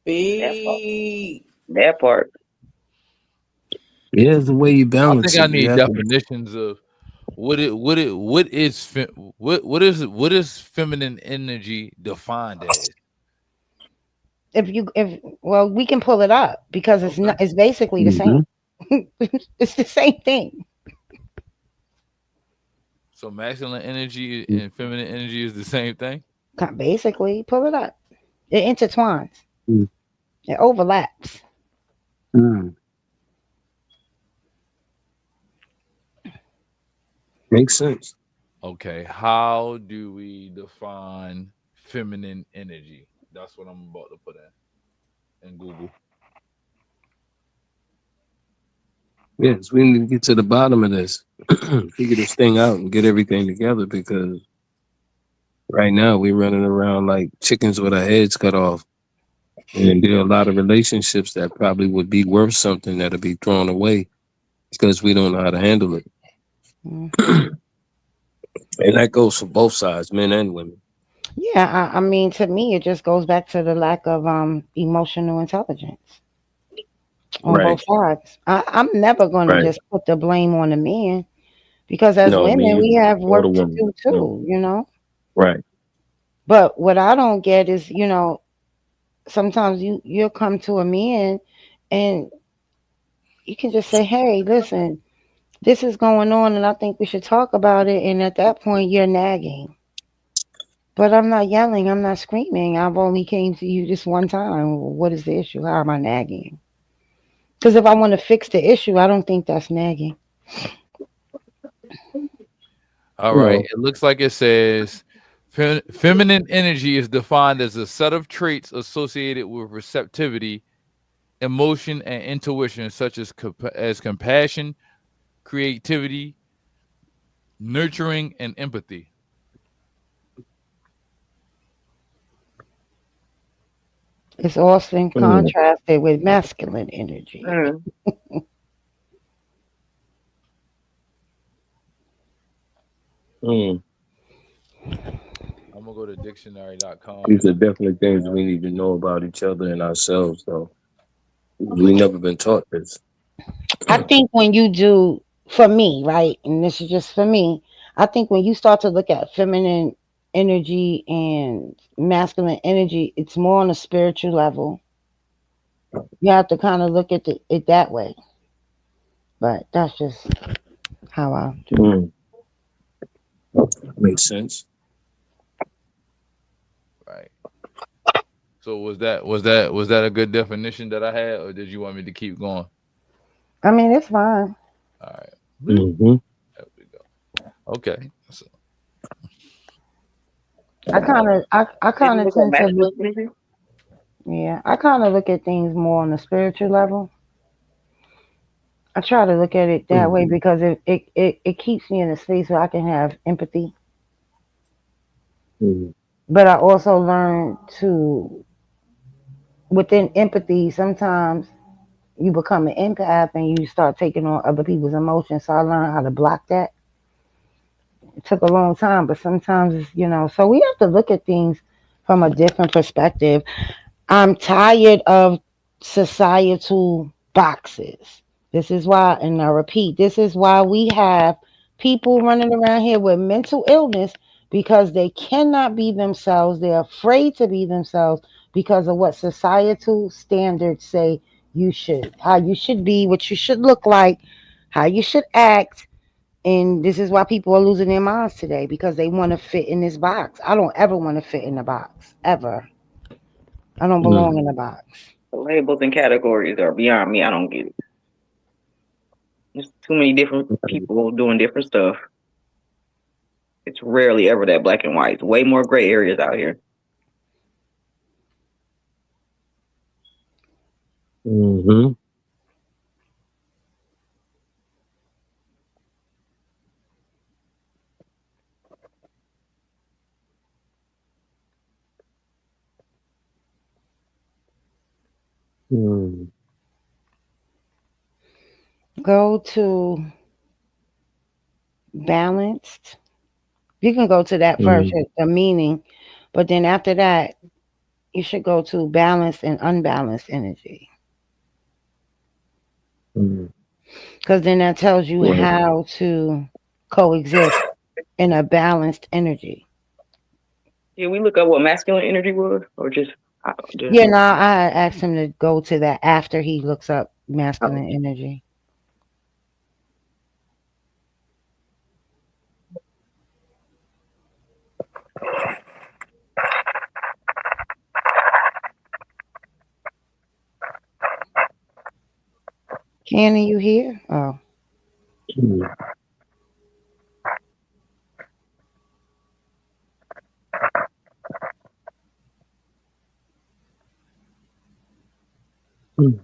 That part. B. That part. Yeah, it's the way you I balance think I it. You need have to. definitions of what is feminine energy defined as? If well, we can pull it up because it's Okay. not. It's basically the same. Hmm. It's the same thing. So masculine energy and feminine energy is the same thing. Basically, pull it up. It intertwines. Mm. It overlaps. Mm. Makes sense. Okay. How do we define feminine energy? That's what I'm about to put in Google. Yes, we need to get to the bottom of this, figure this thing out, and get everything together. Because right now we're running around like chickens with our heads cut off, and there are a lot of relationships that probably would be worth something that'll be thrown away because we don't know how to handle it. Hmm. And that goes for both sides, men and women. Yeah, I mean, to me, it just goes back to the lack of emotional intelligence on Right. both sides. I'm never going to Right. just put the blame on the man because as No, me women, we either. have Or the work to woman. do No. too, you know. Right. But what I don't get is, sometimes you'll come to a man and you can just say, "Hey, listen, this is going on, and I think we should talk about it." And at that point, you're nagging. But I'm not yelling. I'm not screaming. I've only came to you this one time. What is the issue? How am I nagging? Because if I want to fix the issue, I don't think that's nagging. All right. Well, It looks like it says feminine energy is defined as a set of traits associated with receptivity, emotion, and intuition, such as compassion, creativity, nurturing, and empathy. It's often mm, contrasted with masculine energy. Mm. mm. I'm gonna go to dictionary.com. These are definitely things we need to know about each other and ourselves, though. We never been taught this. I think when you do, for me, right, and this is just for me, I think when you start to look at feminine energy and masculine energy, it's more on a spiritual level. You have to kind of look at it that way. But that's just how I do it. Mm. Makes sense. Right. So was that a good definition that I had, or did you want me to keep going? I mean, it's fine. All right. Bloop. Hmm. There we go. Okay. So, I Did kind you of look at tend to look. masculine energy? Yeah, I kind of look at things more on a spiritual level. I try to look at it that Mm. way because it keeps me in a space where I can have empathy. Mm. But I also learn to, within empathy, sometimes you become an empath and you start taking on other people's emotions. So I learned how to block that. It took a long time, but sometimes so we have to look at things from a different perspective. I'm tired of societal boxes. This is why, and I repeat, this is why we have people running around here with mental illness because they cannot be themselves. They're afraid to be themselves because of what societal standards say how you should be, what you should look like, how you should act. And this is why people are losing their minds today because they want to fit in this box. I don't ever want to fit in the box, ever. I don't belong Mm. in a box. The labels and categories are beyond me. I don't get it. There's too many different people doing different stuff. It's rarely ever that black and white. It's way more gray areas out here. Hmm. Mm. go to balanced. You can go to that first, Mm, the meaning, but then after that, you should go to balanced and unbalanced energy. mm, Because then that tells you right. how to coexist in a balanced energy. Yeah, we look up what masculine energy was, or just Yeah, no, I asked him to go to that after he looks up oh, masculine energy. Cannon, you here? Oh, Mm, mm.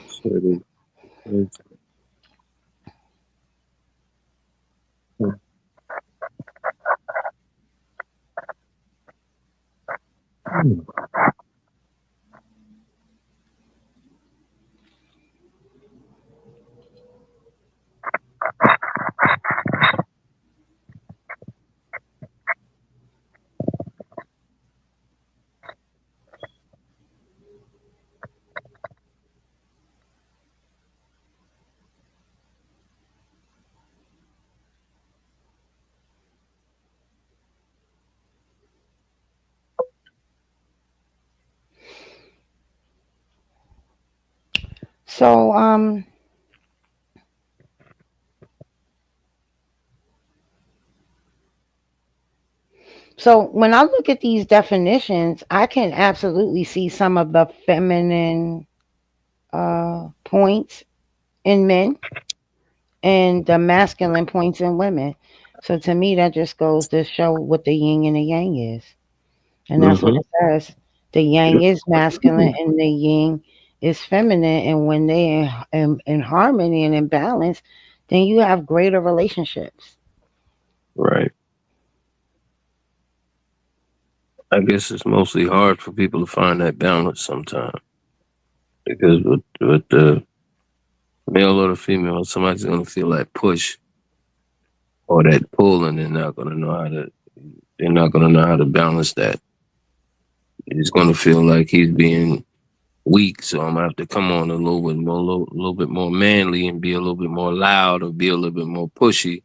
So it's, mm, mm. so so when I look at these definitions, I can absolutely see some of the feminine points in men and the masculine points in women. So to me, that just goes to show what the yin and the yang is. And that's what Mhm. it says. The yang is masculine and the yin is feminine. And when they in harmony and in balance, then you have greater relationships. Right. I guess it's mostly hard for people to find that balance sometimes because with the male or the female, somebody's gonna feel that push or that pull, and they're not gonna know how to balance that. He's gonna feel like he's being weak, so I'm gonna have to come on a little bit more manly, and be a little bit more loud, or be a little bit more pushy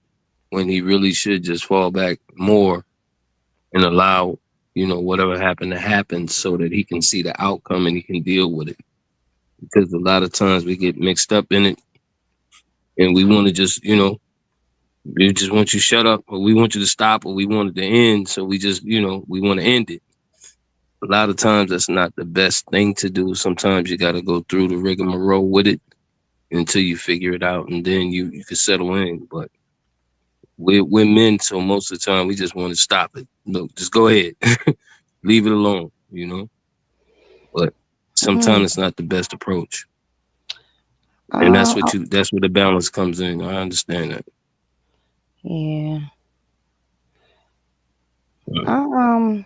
when he really should just fall back more and allow whatever happened to happen, so that he can see the outcome and he can deal with it. Because a lot of times we get mixed up in it, and we want to just we just want you shut up, or we want you to stop, or we want it to end, so we just we want to end it. A lot of times that's not the best thing to do. Sometimes you got to go through the rigmarole with it until you figure it out, and then you can settle in. But we're men, so most of the time we just want to stop it. No, just go ahead, leave it alone. But sometimes Mm, it's not the best approach, and uh, that's where the balance comes in. I understand that. yeah. Mm. I,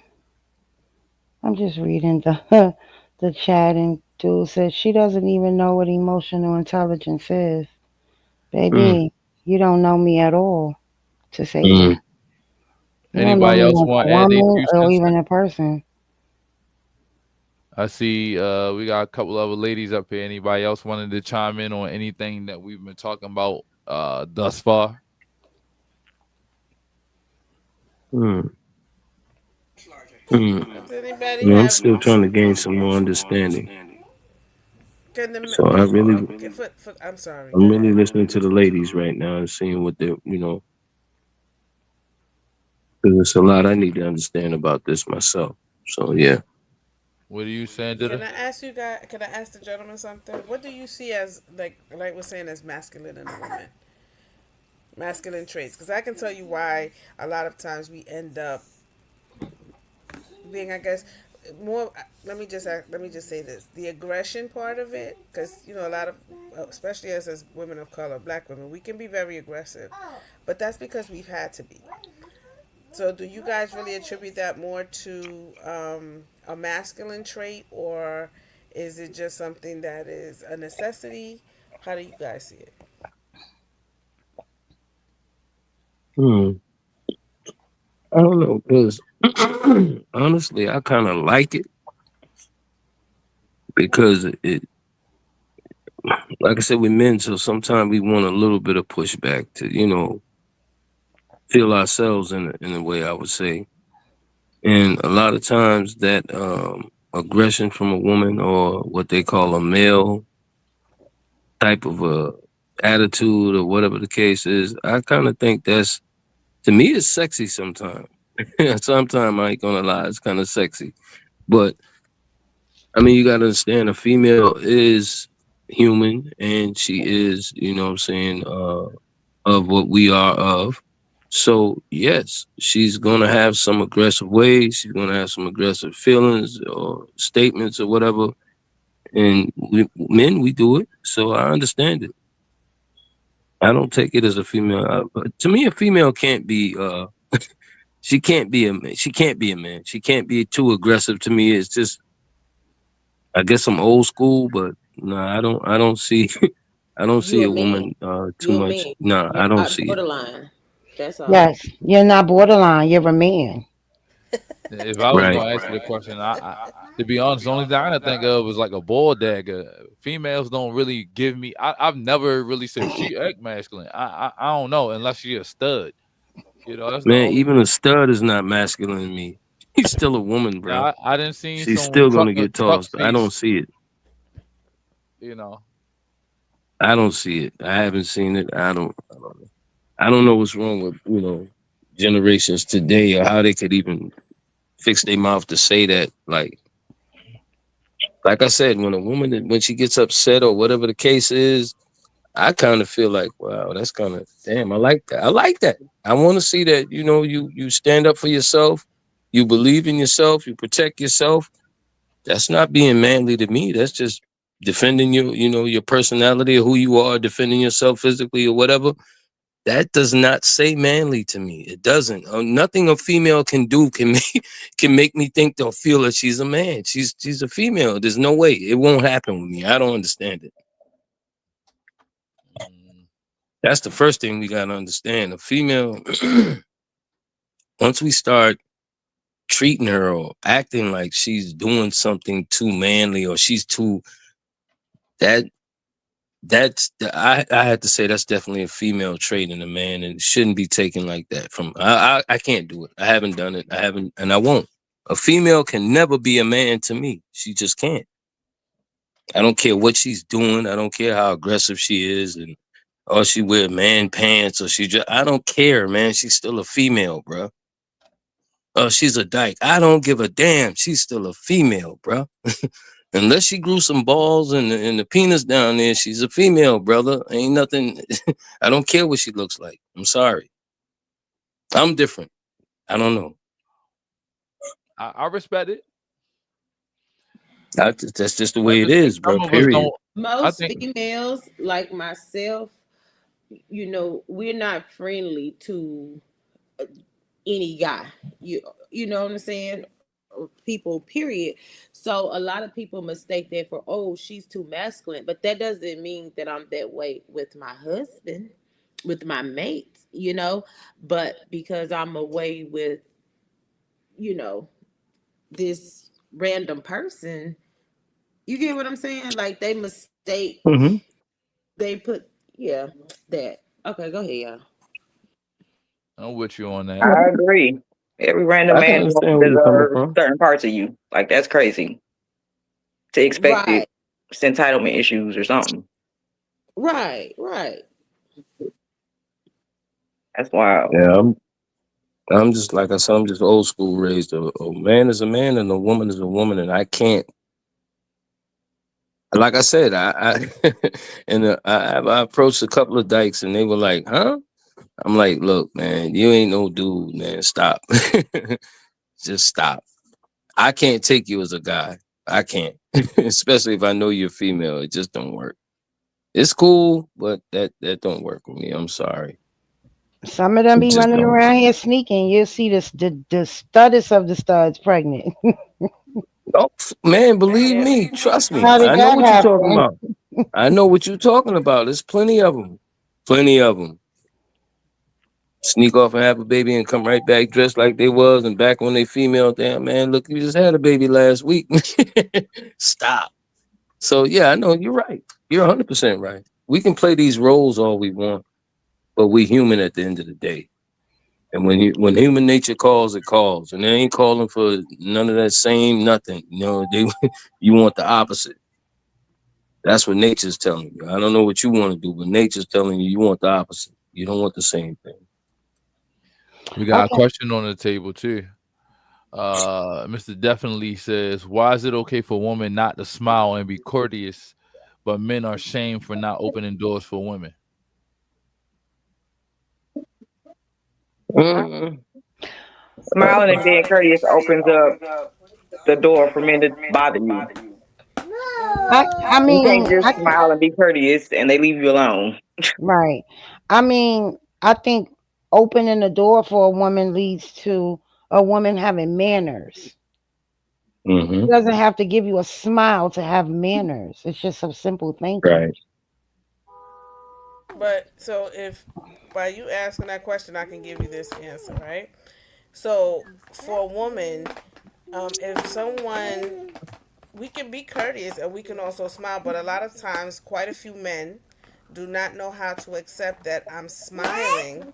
I'm just reading the the chat, and dude says she doesn't even know what emotional intelligence is. Mm. Baby, you don't know me at all to say Mm. that. You don't know Anybody me else as want a to add their woman two or cents even in? a person. I see we got a couple other ladies up here. Anybody else wanted to chime in on anything that we've been talking about thus far? Mm. Mm. Does anybody I'm have? still trying to gain some more understanding. Can the So I'm sorry. Go I'm really ahead. listening to the ladies right now and seeing what they're. Because there's a lot I need to understand about this myself. So yeah. What are you saying, Dida? Can I ask you guys? Can I ask the gentleman something? What do you see as like we're saying as masculine in a woman? Masculine traits, because I can tell you why a lot of times we end up being, I guess, more. Let me just say this: the aggression part of it, because a lot of, especially as women of color, Black women, we can be very aggressive, but that's because we've had to be. So, do you guys really attribute that more to a masculine trait, or is it just something that is a necessity? How do you guys see it? Hmm. I don't know, because honestly, I kind of like it because like I said, we're men, so sometimes we want a little bit of pushback to, feel ourselves in a way, I would say. And a lot of times that aggression from a woman or what they call a male type of attitude or whatever the case is, I kind of think that's, to me, it's sexy sometimes. Sometimes I ain't gonna lie, it's kind of sexy. But I mean, you gotta understand a female is human and she is, what I'm saying, of what we are of. So yes, she's gonna have some aggressive ways, she's gonna have some aggressive feelings or statements or whatever. And men, we do it. So I understand it. I don't take it as a female. But to me, a female can't be. She can't be a man. She can't be a man. She can't be too aggressive. To me, it's just. I guess I'm old school, but no, I don't. I don't see. I don't You see a a man. woman too You a much. man. No, You're I don't not see it. borderline. That's all. Yes, you're not borderline. You're a man. If I was Right. gonna ask you the question, to be honest, the only thing I can think of is like a ball dagger. Females don't really give me. I've never really said she act masculine. I don't know unless she a stud. That's the Man, only. even a stud is not masculine to me. He's still a woman, bro. Yeah, I didn't see She's some still gonna trucker get truck tossed. I don't face. see it. You know, I don't see it. I haven't seen it. I don't know. I don't know what's wrong with generations today or how they could even fix their mouth to say that. Like I said, when a woman when she gets upset or whatever the case is, I kind of feel like, wow, that's kind of damn. I like that. I like that. I want to see that. You stand up for yourself. You believe in yourself. You protect yourself. That's not being manly to me. That's just defending your personality or who you are, defending yourself physically or whatever. That does not say manly to me. It doesn't. Nothing a female can do can make me think they'll feel that she's a man. She's a female. There's no way. It won't happen with me. I don't understand it. mm, That's the first thing we gotta understand. A female, once we start treating her or acting like she's doing something too manly or she's too that I had to say that's definitely a female trait in a man and it shouldn't be taken like that. I can't do it. I haven't done it. I haven't and I won't. A female can never be a man to me. She just can't. I don't care what she's doing. I don't care how aggressive she is and or she wear man pants or she just I don't care, man. She's still a female, bro. Oh, she's a dyke. I don't give a damn. She's still a female, bro. Unless she grew some balls and the penis down there, she's a female, brother. Ain't nothing. I don't care what she looks like. I'm sorry. I'm different. I don't know. I respect it. That's just the I way it just think is, bro. some of us Period. don't. I Most think. females, like myself, we're not friendly to any guy. You know what I'm saying? People, period. So a lot of people mistake that for, oh, she's too masculine, but that doesn't mean that I'm that way with my husband, with my mates, but because I'm away with, you know, this random person, you get what I'm saying? Like they mistake, Hmm. they put, yeah, that. Okay, go ahead, y'all. I'm with you on that. I agree. Every random I can man don't understand where you're coming deserve from. certain parts of you. Like that's crazy to expect it. Right, It's entitlement issues or something. right. That's wild. Yeah, I'm just like I said. I'm just old school raised. A man is a man and a woman is a woman, and I can't. Like I said, I and I approached a couple of dykes, and they were like, "Huh?" I'm like, "Look, man, you ain't no dude, man. Stop, just stop." I can't take you as a guy. I can't, especially if I know you're female. It just don't work. It's cool, but that don't work with me. I'm sorry, Some of them it be just running don't. around here sneaking. You'll see this the studdest of the studs pregnant. Oh, man, believe Yeah. me, trust me. How did I know that what you're talking happen? about. I know what you're talking about. There's plenty of them. Plenty of them. Sneak off and have a baby and come right back dressed like they was and back when they female. Damn, man, look, you just had a baby last week. Stop. So yeah, I know you're right. You're 100% right. We can play these roles all we want, but we human at the end of the day. And when human nature calls, it calls, and they ain't calling for none of that same nothing. You know, they you want the opposite. That's what nature's telling you. I don't know what you want to do, but nature's telling you want the opposite. You don't want the same thing. We got a Okay. question on the table too. Mr. Definitely says, "Why is it okay for women not to smile and be courteous, but men are shamed for not opening doors for women?" Mm, Smiling and being courteous opens up the door for men to bother you. I You can't mean, just smile and be courteous and they leave you alone. right. I mean, I think opening the door for a woman leads to a woman having manners. It mm-hmm. doesn't have to give you a smile to have manners. It's just a simple thank you. Right. But so if by you asking that question, I can give you this answer, right? So for a woman, if someone we can be courteous and we can also smile, but a lot of times, quite a few men do not know how to accept that I'm smiling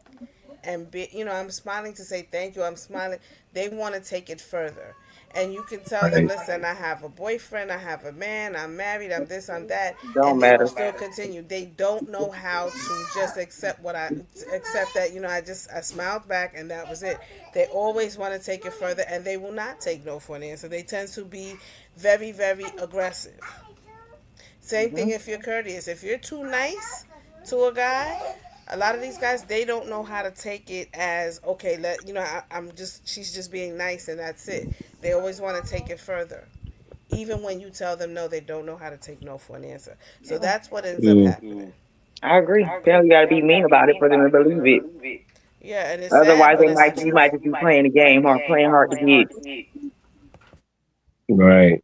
and I'm smiling to say thank you. I'm smiling. They want to take it further. And you can tell them, Right. listen, I have a boyfriend, I have a man, I'm married, I'm this, I'm that, Don't and they will matter. still continue. They don't know how to just accept that, I smiled back and that was it. They always want to take it further and they will not take no for an answer. They tend to be very, very aggressive. Same thing if you're courteous. If you're too nice to a guy, a lot of these guys they don't know how to take it as okay. She's just being nice and that's it. They always want to take it further, even when you tell them no. They don't know how to take no for an answer. So that's what ends up Mm, happening. I agree. Tell you gotta be mean about it for them to believe it. Yeah, and it's sad, Otherwise, but it's the you truth. might just be playing the game or playing hard to get. right.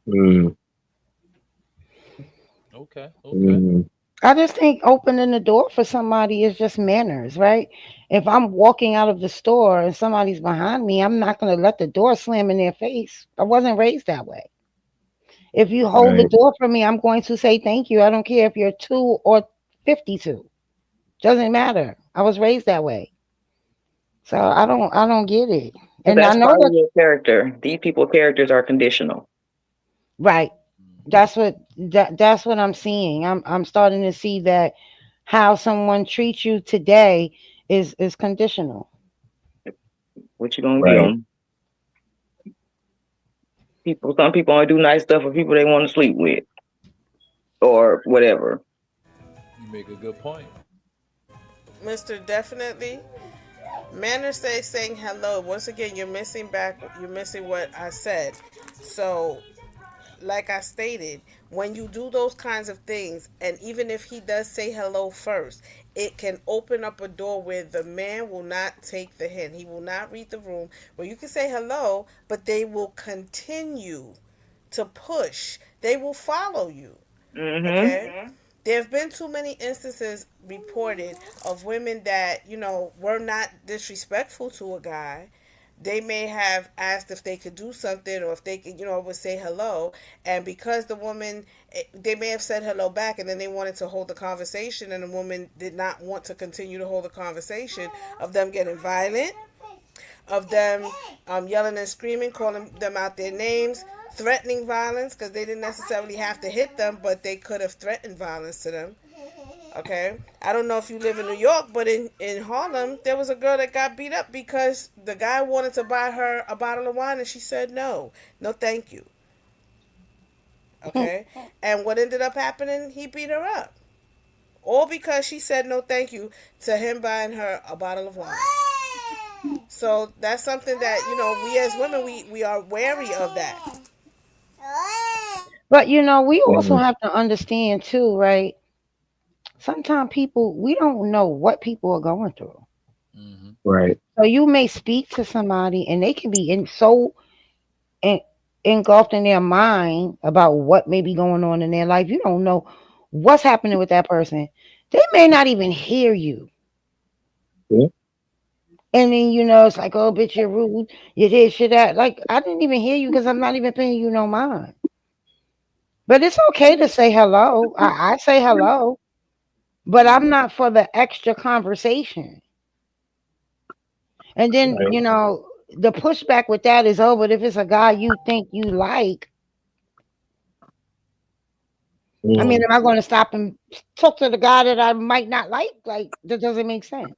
Mm, Okay, okay. mm, I just think opening the door for somebody is just manners, right? If I'm walking out of the store and somebody's behind me, I'm not going to let the door slam in their face. I wasn't raised that way. If you hold the right. door for me, I'm going to say thank you. I don't care if you're 2 or 52. Doesn't matter. I was raised that way. So I don't get it. But And I that's know part of that your character. These people characters are conditional. right. Mhm. That's what I'm seeing. I'm starting to see that how someone treats you today is conditional. What you gonna give Right. them? Some people only do nice stuff for people they want to sleep with or whatever. You make a good point. Mr. Definitely. Manners say saying hello. Once again, you're missing what I said. So like I stated, when you do those kinds of things, and even if he does say hello first, it can open up a door where the man will not take the hint. He will not read the room, where you can say hello, but they will continue to push. They will follow you. Mm-hmm. Okay? There have been too many instances reported of women that, were not disrespectful to a guy. They may have asked if they could do something or if they could, would say hello. And because the woman, they may have said hello back and then they wanted to hold the conversation and the woman did not want to continue to hold the conversation of them getting violent, of them yelling and screaming, calling them out their names, threatening violence because they didn't necessarily have to hit them, but they could have threatened violence to them. Okay, I don't know if you live in New York, but in Harlem, there was a girl that got beat up because the guy wanted to buy her a bottle of wine and she said no, no, thank you. Okay, and what ended up happening? He beat her up, all because she said no, thank you to him buying her a bottle of wine. So that's something that we as women we are wary of that. But we also Mm, have to understand too, right? Sometimes people, we don't know what people are going through. Mm-hmm. right. So you may speak to somebody and they can be en- engulfed in their mind about what may be going on in their life. You don't know what's happening with that person. They may not even hear you. Yeah. And then it's like, oh, bitch, you're rude. You this, you that. Like I didn't even hear you because I'm not even paying you no mind. But it's okay to say hello. I say hello, but I'm not for the extra conversation. And then Right. the pushback with that is, oh, but if it's a guy you think you like, I mean, Mm, am I going to stop and talk to the guy that I might not like? Like that doesn't make sense.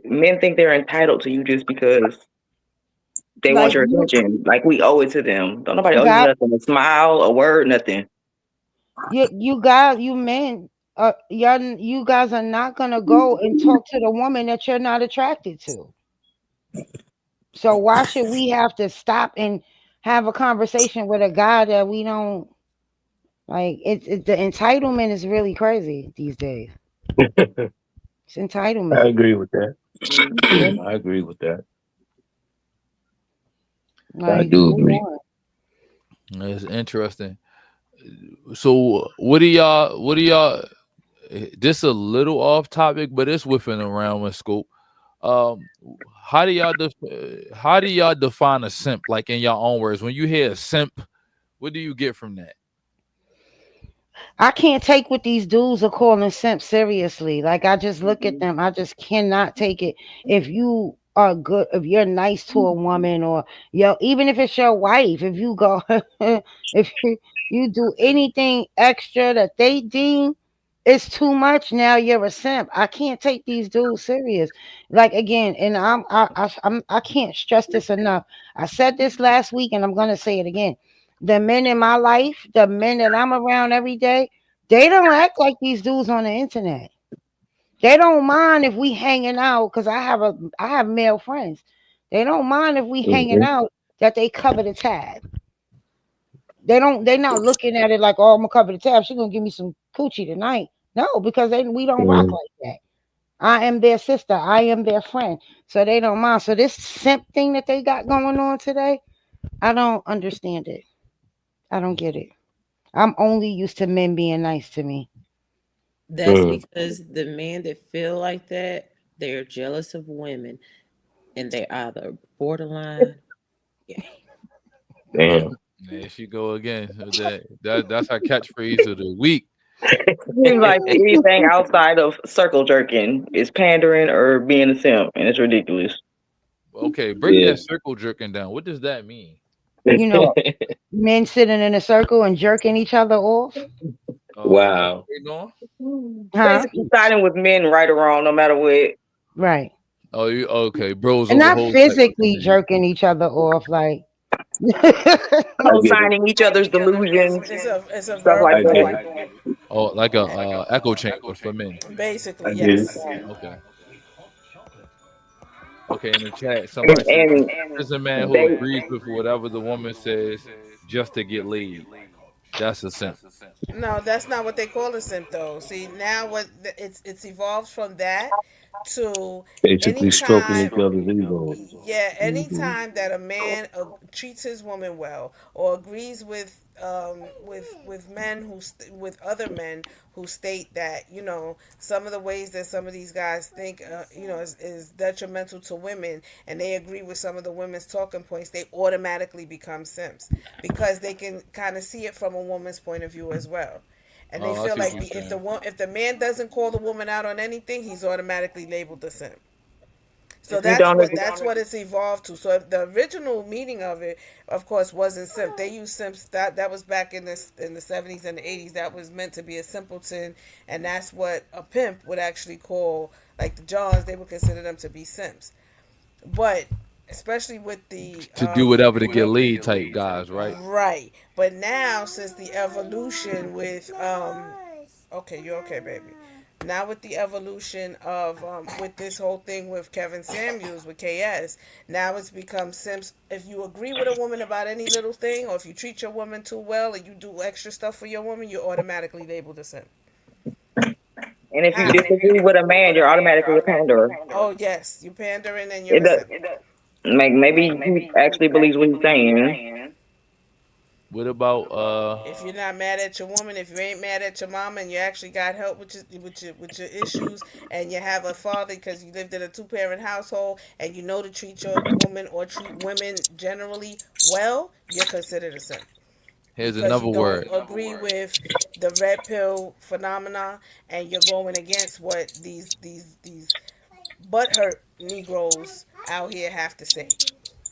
Men think they're entitled to you just because they want Like your attention. Like we owe it to them. Don't nobody you owe you got nothing. A smile, a word, nothing. you men, you guys are not gonna go and talk to the woman that you're not attracted to. So why should we have to stop and have a conversation with a guy that we don't like? The entitlement is really crazy these days. It's I entitlement. agree with that. Mhm. I agree with that. I Like do move agree. on. It's interesting. So, what do y'all? This a little off topic, but it's within the realm of scope. Um, how do y'all define a simp? Like in your own words, when you hear a simp, what do you get from that? I can't take what these dudes are calling simp seriously. Like I just look at them. I just cannot take it. If you are good, if you're nice to a woman, or even if it's your wife, if you go, if you do anything extra that they deem it's too much, now you're a simp. I can't take these dudes serious. Like again, and I can't stress this enough. I said this last week, and I'm gonna say it again. The men in my life, the men that I'm around every day, they don't act like these dudes on the internet. They don't mind if we hanging out because I have male friends. They don't mind if we hanging Hmm. out that they cover the tab. They not looking at it like, oh, I'm gonna cover the tab. She gonna give me some coochie tonight. No, because we don't rock Hmm. like that. I am their sister. I am their friend. So they don't mind. So this simp thing that they got going on today, I don't understand it. I don't get it. I'm only used to men being nice to me. That's Mm. because the men that feel like that, they're jealous of women and they're either borderline gay. Damn. There she go again. That's our catchphrase of the week. Seems like anything outside of circle jerking is pandering or being a simp, and it's ridiculous. Okay, break Yeah. that circle jerking down. What does that mean? You know, men sitting in a circle and jerking each other off. Wow. Okay, no. Huh? Basically, siding with men, right or wrong, no matter what. Right. Oh, you okay? Bros And over not hoes type of physically energy. jerking each other off, like I get it. Co-signing each other's It's delusions, it's a it's a stuff like I verbal get that. it. thing. Oh, like a echo chamber for men. I Basically, get it. yes. Okay. Okay, in the chat, somebody said And there's a man who they agrees with whatever the woman says just to get laid. That's a simp. No, that's not what they call a simp though. See, now it's evolved from that to Basically stroking anytime. each other's egos. Yeah, Hmm. anytime that a man treats his woman well or agrees with men with other men who state that some of the ways that some of these guys think is detrimental to women, and they agree with some of the women's talking points, they automatically become simps because they can kind of see it from a woman's point of view as well. And they Oh, I feel see what like you're saying. if the man doesn't call the woman out on anything, he's automatically labeled a simp. So if you don't agree, that's what it's evolved to. So if the original meaning of it, of course, wasn't simp. They used simps that was back in the 70s and the 80s. That was meant to be a simpleton, and that's what a pimp would actually call, like the Johns. They would consider them to be simps. But especially with the To do whatever to get laid type guys, right? right. But now since the evolution with okay, you're okay, baby. Now with the evolution of with this whole thing with Kevin Samuels with KS, now it's become Sims. If you agree with a woman about any little thing, or if you treat your woman too well, and you do extra stuff for your woman, you're automatically labeled a simp. And if you How? disagree with a man, you're automatically a panderer. Oh yes, you pandering and you're It a does. simp. Maybe he actually believes what he's saying. What about If you're not mad at your woman, if you ain't mad at your mama, and you actually got help with your issues, and you have a father because you lived in a 2 parent household, and you know to treat your woman or treat women generally well, you're considered a simp here's because another you don't word. agree with the red pill phenomena, and you're going against what these butthurt Negroes out here have to say.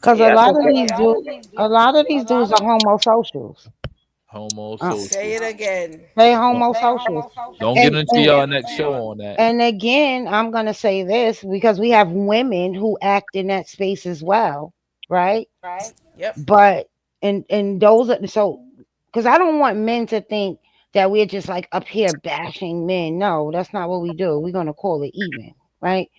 Because Yeah, I think that. a lot of these dudes are homosocials. Uh, Say Homosocial. it again. they Don't, homosocials. don't get And, into and y'all next show on that. and again, I'm gonna say this because we have women who act in that space as well, right? Yep. But and those are so because I don't want men to think that we're just like up here bashing men. No, that's not what we do. We're gonna call it even, right?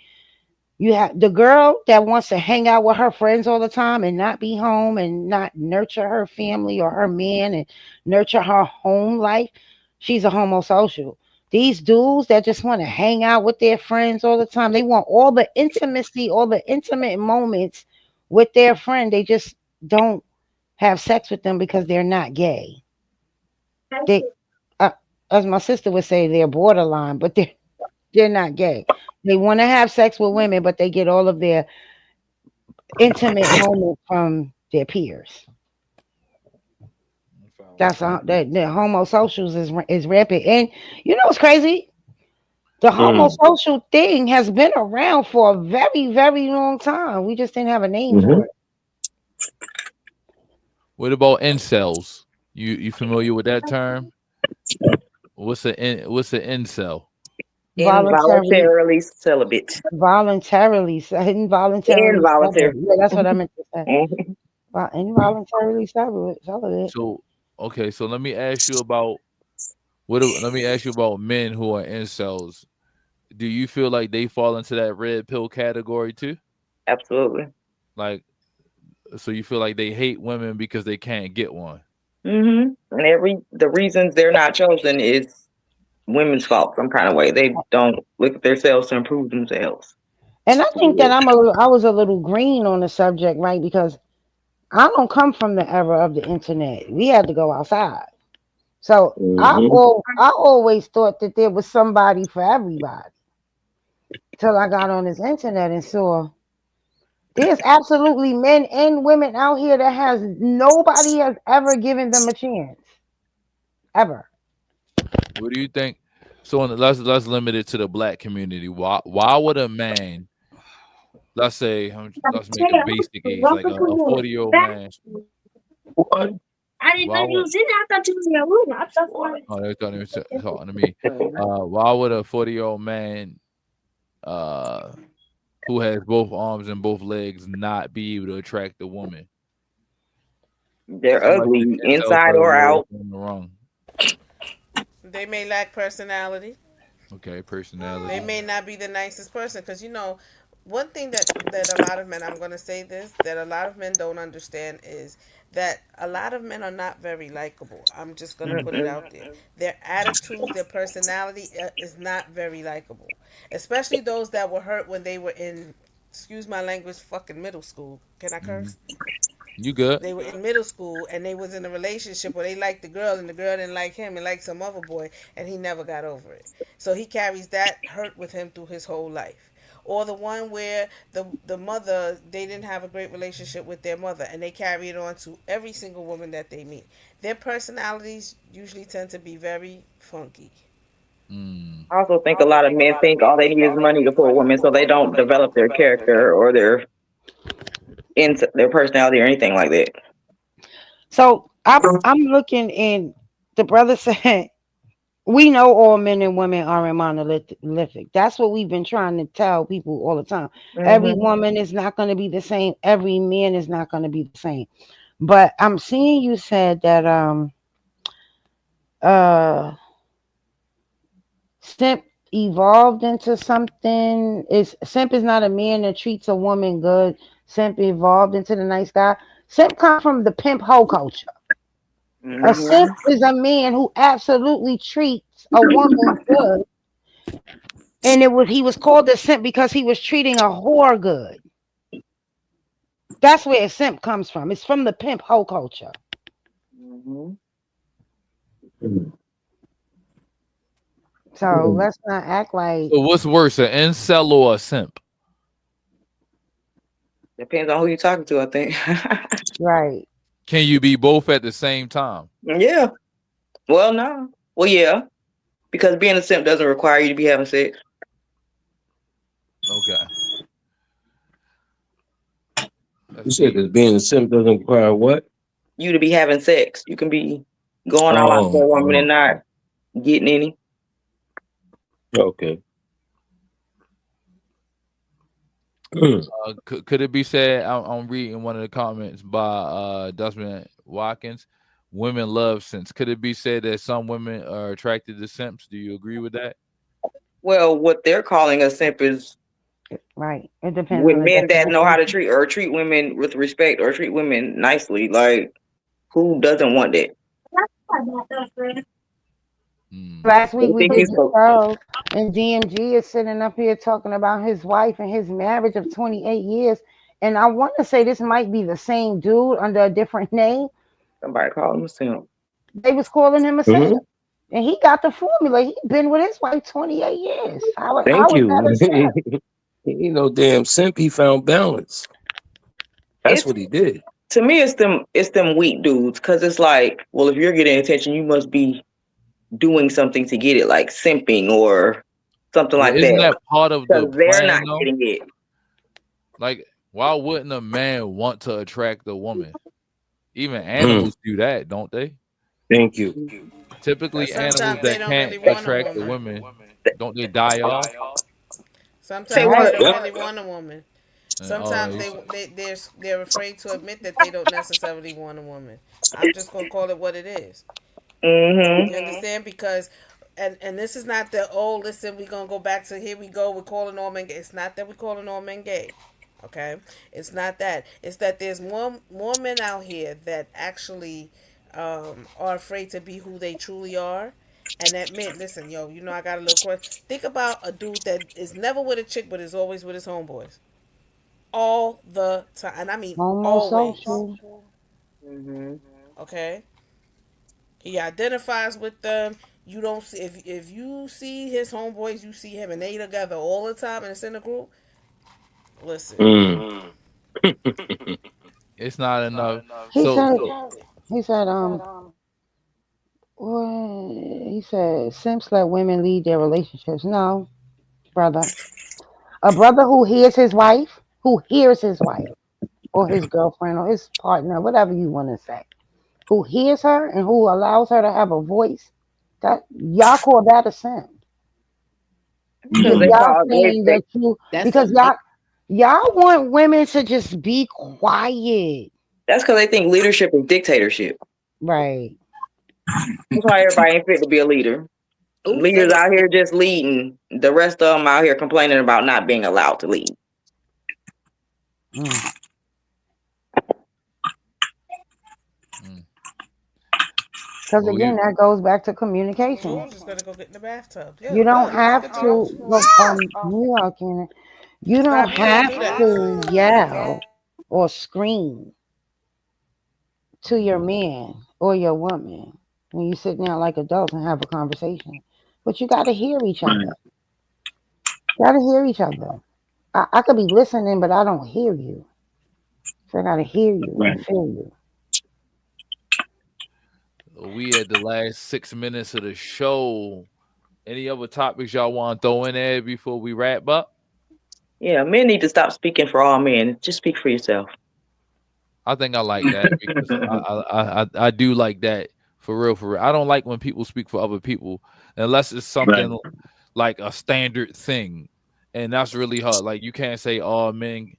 You have the girl that wants to hang out with her friends all the time and not be home and not nurture her family or her man and nurture her home life. She's a homosocial. These dudes that just want to hang out with their friends all the time, they want all the intimacy, all the intimate moments with their friend. They just don't have sex with them because they're not gay. They, uh, as my sister would say, they're borderline, but they're not gay. They want to have sex with women, but they get all of their intimate moments from their peers. That's the homosocials is rampant, and you know what's crazy? The Mm. homosocial thing has been around for a very, very long time. We just didn't have a name Hmm. for it. What about incels? You familiar with that term? What's an incel? Voluntarily, Involuntarily celibate. involuntarily Involuntary. celibate. Yeah, that's what I meant to say. Mhm. Involuntarily celibate. So okay, so let me ask you about let me ask you about men who are incels. Do you feel like they fall into that red pill category too? Absolutely. Like, so you feel like they hate women because they can't get one? And the reasons they're not chosen is women's fault some kind of way. They don't look at themselves to improve themselves. And I think that I was a little green on the subject, right? Because I don't come from the era of the internet. We had to go outside. So Hmm. I always thought that there was somebody for everybody till I got on this internet and saw there's absolutely men and women out here that has nobody has ever given them a chance ever. What do you think? So let's limit it to the black community. Why would a man, let's say, let's make a basic age, like a 40-year-old man. What? Why would Oh, they're talking to me. Why would a 40-year-old man uh who has both arms and both legs not be able to attract a woman? They're Somebody just ugly can't tell inside or what's out. going wrong. They may lack personality. Okay, They personality. may not be the nicest person because one thing that a lot of men, I'm going to say this, that a lot of men don't understand is that a lot of men are not very likable. I'm just going to put it Mm-mm. out there. Their attitudes, their personality is not very likable, especially those that were hurt when they were in, excuse my language, fucking middle school. Can I Hmm. curse? You good? They were in middle school and they was in a relationship where they liked the girl and the girl didn't like him and liked some other boy, and he never got over it. So he carries that hurt with him through his whole life. Or the one where the mother, they didn't have a great relationship with their mother and they carry it on to every single woman that they meet. Their personalities usually tend to be very funky. Mm. I also think a lot of men think all they need is money to pull women, so they don't develop their character or their personality or anything like that. So I'm looking and the brother said we know all men and women aren't monolithic. That's what we've been trying to tell people all the time. Every Hmm. woman is not going to be the same. Every man is not going to be the same. But I'm seeing you said that uh simp evolved into something. Is simp is not a man that treats a woman good. Simp evolved into the nice guy. Simp come from the pimp hoe culture. A simp Mm-hmm. is a man who absolutely treats a woman good, and he was called a simp because he was treating a whore good. That's where a simp comes from. It's from the pimp hoe culture. Mm-hmm. So let's not act like So what's worse, an incel or a simp? Depends on who you're talking to, I think. right. Can you be both at the same time? Yeah. Well, no. Well, yeah. Because being a simp doesn't require you to be having sex. Okay. You That's said deep. that being a simp doesn't require what? You to be having sex. You can be going all out for a Oh, woman and oh, not getting any. okay. Mm. Could it be said? I'm reading one of the comments by Dustman Watkins. Women love simps. Could it be said that some women are attracted to simps? Do you agree with that? Well, what they're calling a simp is Right. It depends with on the men that know how to definition. treat women with respect or treat women nicely. Like, who doesn't want that? Hmm. Last week They we think did you the so. show, and DMG is sitting up here talking about his wife and his marriage of 28 years. And I want to say this might be the same dude under a different name. Somebody call him a simp. They was calling him a simp. Mhm. And he got the formula. He been with his wife 28 years. Thank How is that you. a simp? He no damn simp. He found balance. That's It's what he did. to me, it's them weak dudes. Cause it's like, well, if you're getting attention, you must be doing something to get it, like simping or something But like isn't that. that part of Because the they're plan not though? getting it. Like, why wouldn't a man want to attract a woman? Even Mm. animals do that, don't they? Thank you. But Typically, animals sometimes they that don't can't really want a attract the woman. women, don't they die off? Say Sometimes they Right. what? don't really want a woman. And Sometimes they're afraid to admit that they don't necessarily want a woman. I'm just gonna call it what it is. Mm-hmm. You understand? Because and this is not the oh listen, we're gonna go back to here we go, we're calling all men gay. It's not that we're calling all men gay. Okay? It's not that. It's that there's more men out here that actually are afraid to be who they truly are and admit, listen, yo, I got a little question. Think about a dude that is never with a chick but is always with his homeboys. All the time. And I mean always. Homosocial. Mm-hmm. Okay? He identifies with them. You don't see if you see his homeboys, you see him, and they together all the time, and it's in a group. Listen, Mm. it's not enough. He So, said he said what he said simps let women lead their relationships. No, brother. A brother who hears his wife or his girlfriend or his partner, whatever you want to say, who hears her and who allows her to have a voice, that y'all call that a simp. Because Because Mm. y'all saying that you That's because amazing. y'all want women to just be quiet. that's because they think leadership is dictatorship. Right. That's why everybody ain't fit to be a leader. Ooh, say Leaders it. out here just leading. The rest of them out here complaining about not being allowed to lead. Mm. mm, Because well, again, that goes back to communication. Jules is gonna go get in the bathtub. Yeah, You don't good. have Good to go. to look New York in it. You don't Stop. You can't have do that. to yell or scream to your man or your woman when you sit down like adults and have a conversation. But you got to hear each Right. other. Got to hear each other. I could be listening, but I don't hear you. So I got to hear you Right. and feel you. we at the last 6 minutes of the show. Any other topics y'all want to throw in there before we wrap up? Yeah, men need to stop speaking for all men. Just speak for yourself. I think I like that because I do like that for real, for real. I don't like when people speak for other people unless it's Right. something like a standard thing, and that's really hard. Like you can't say all men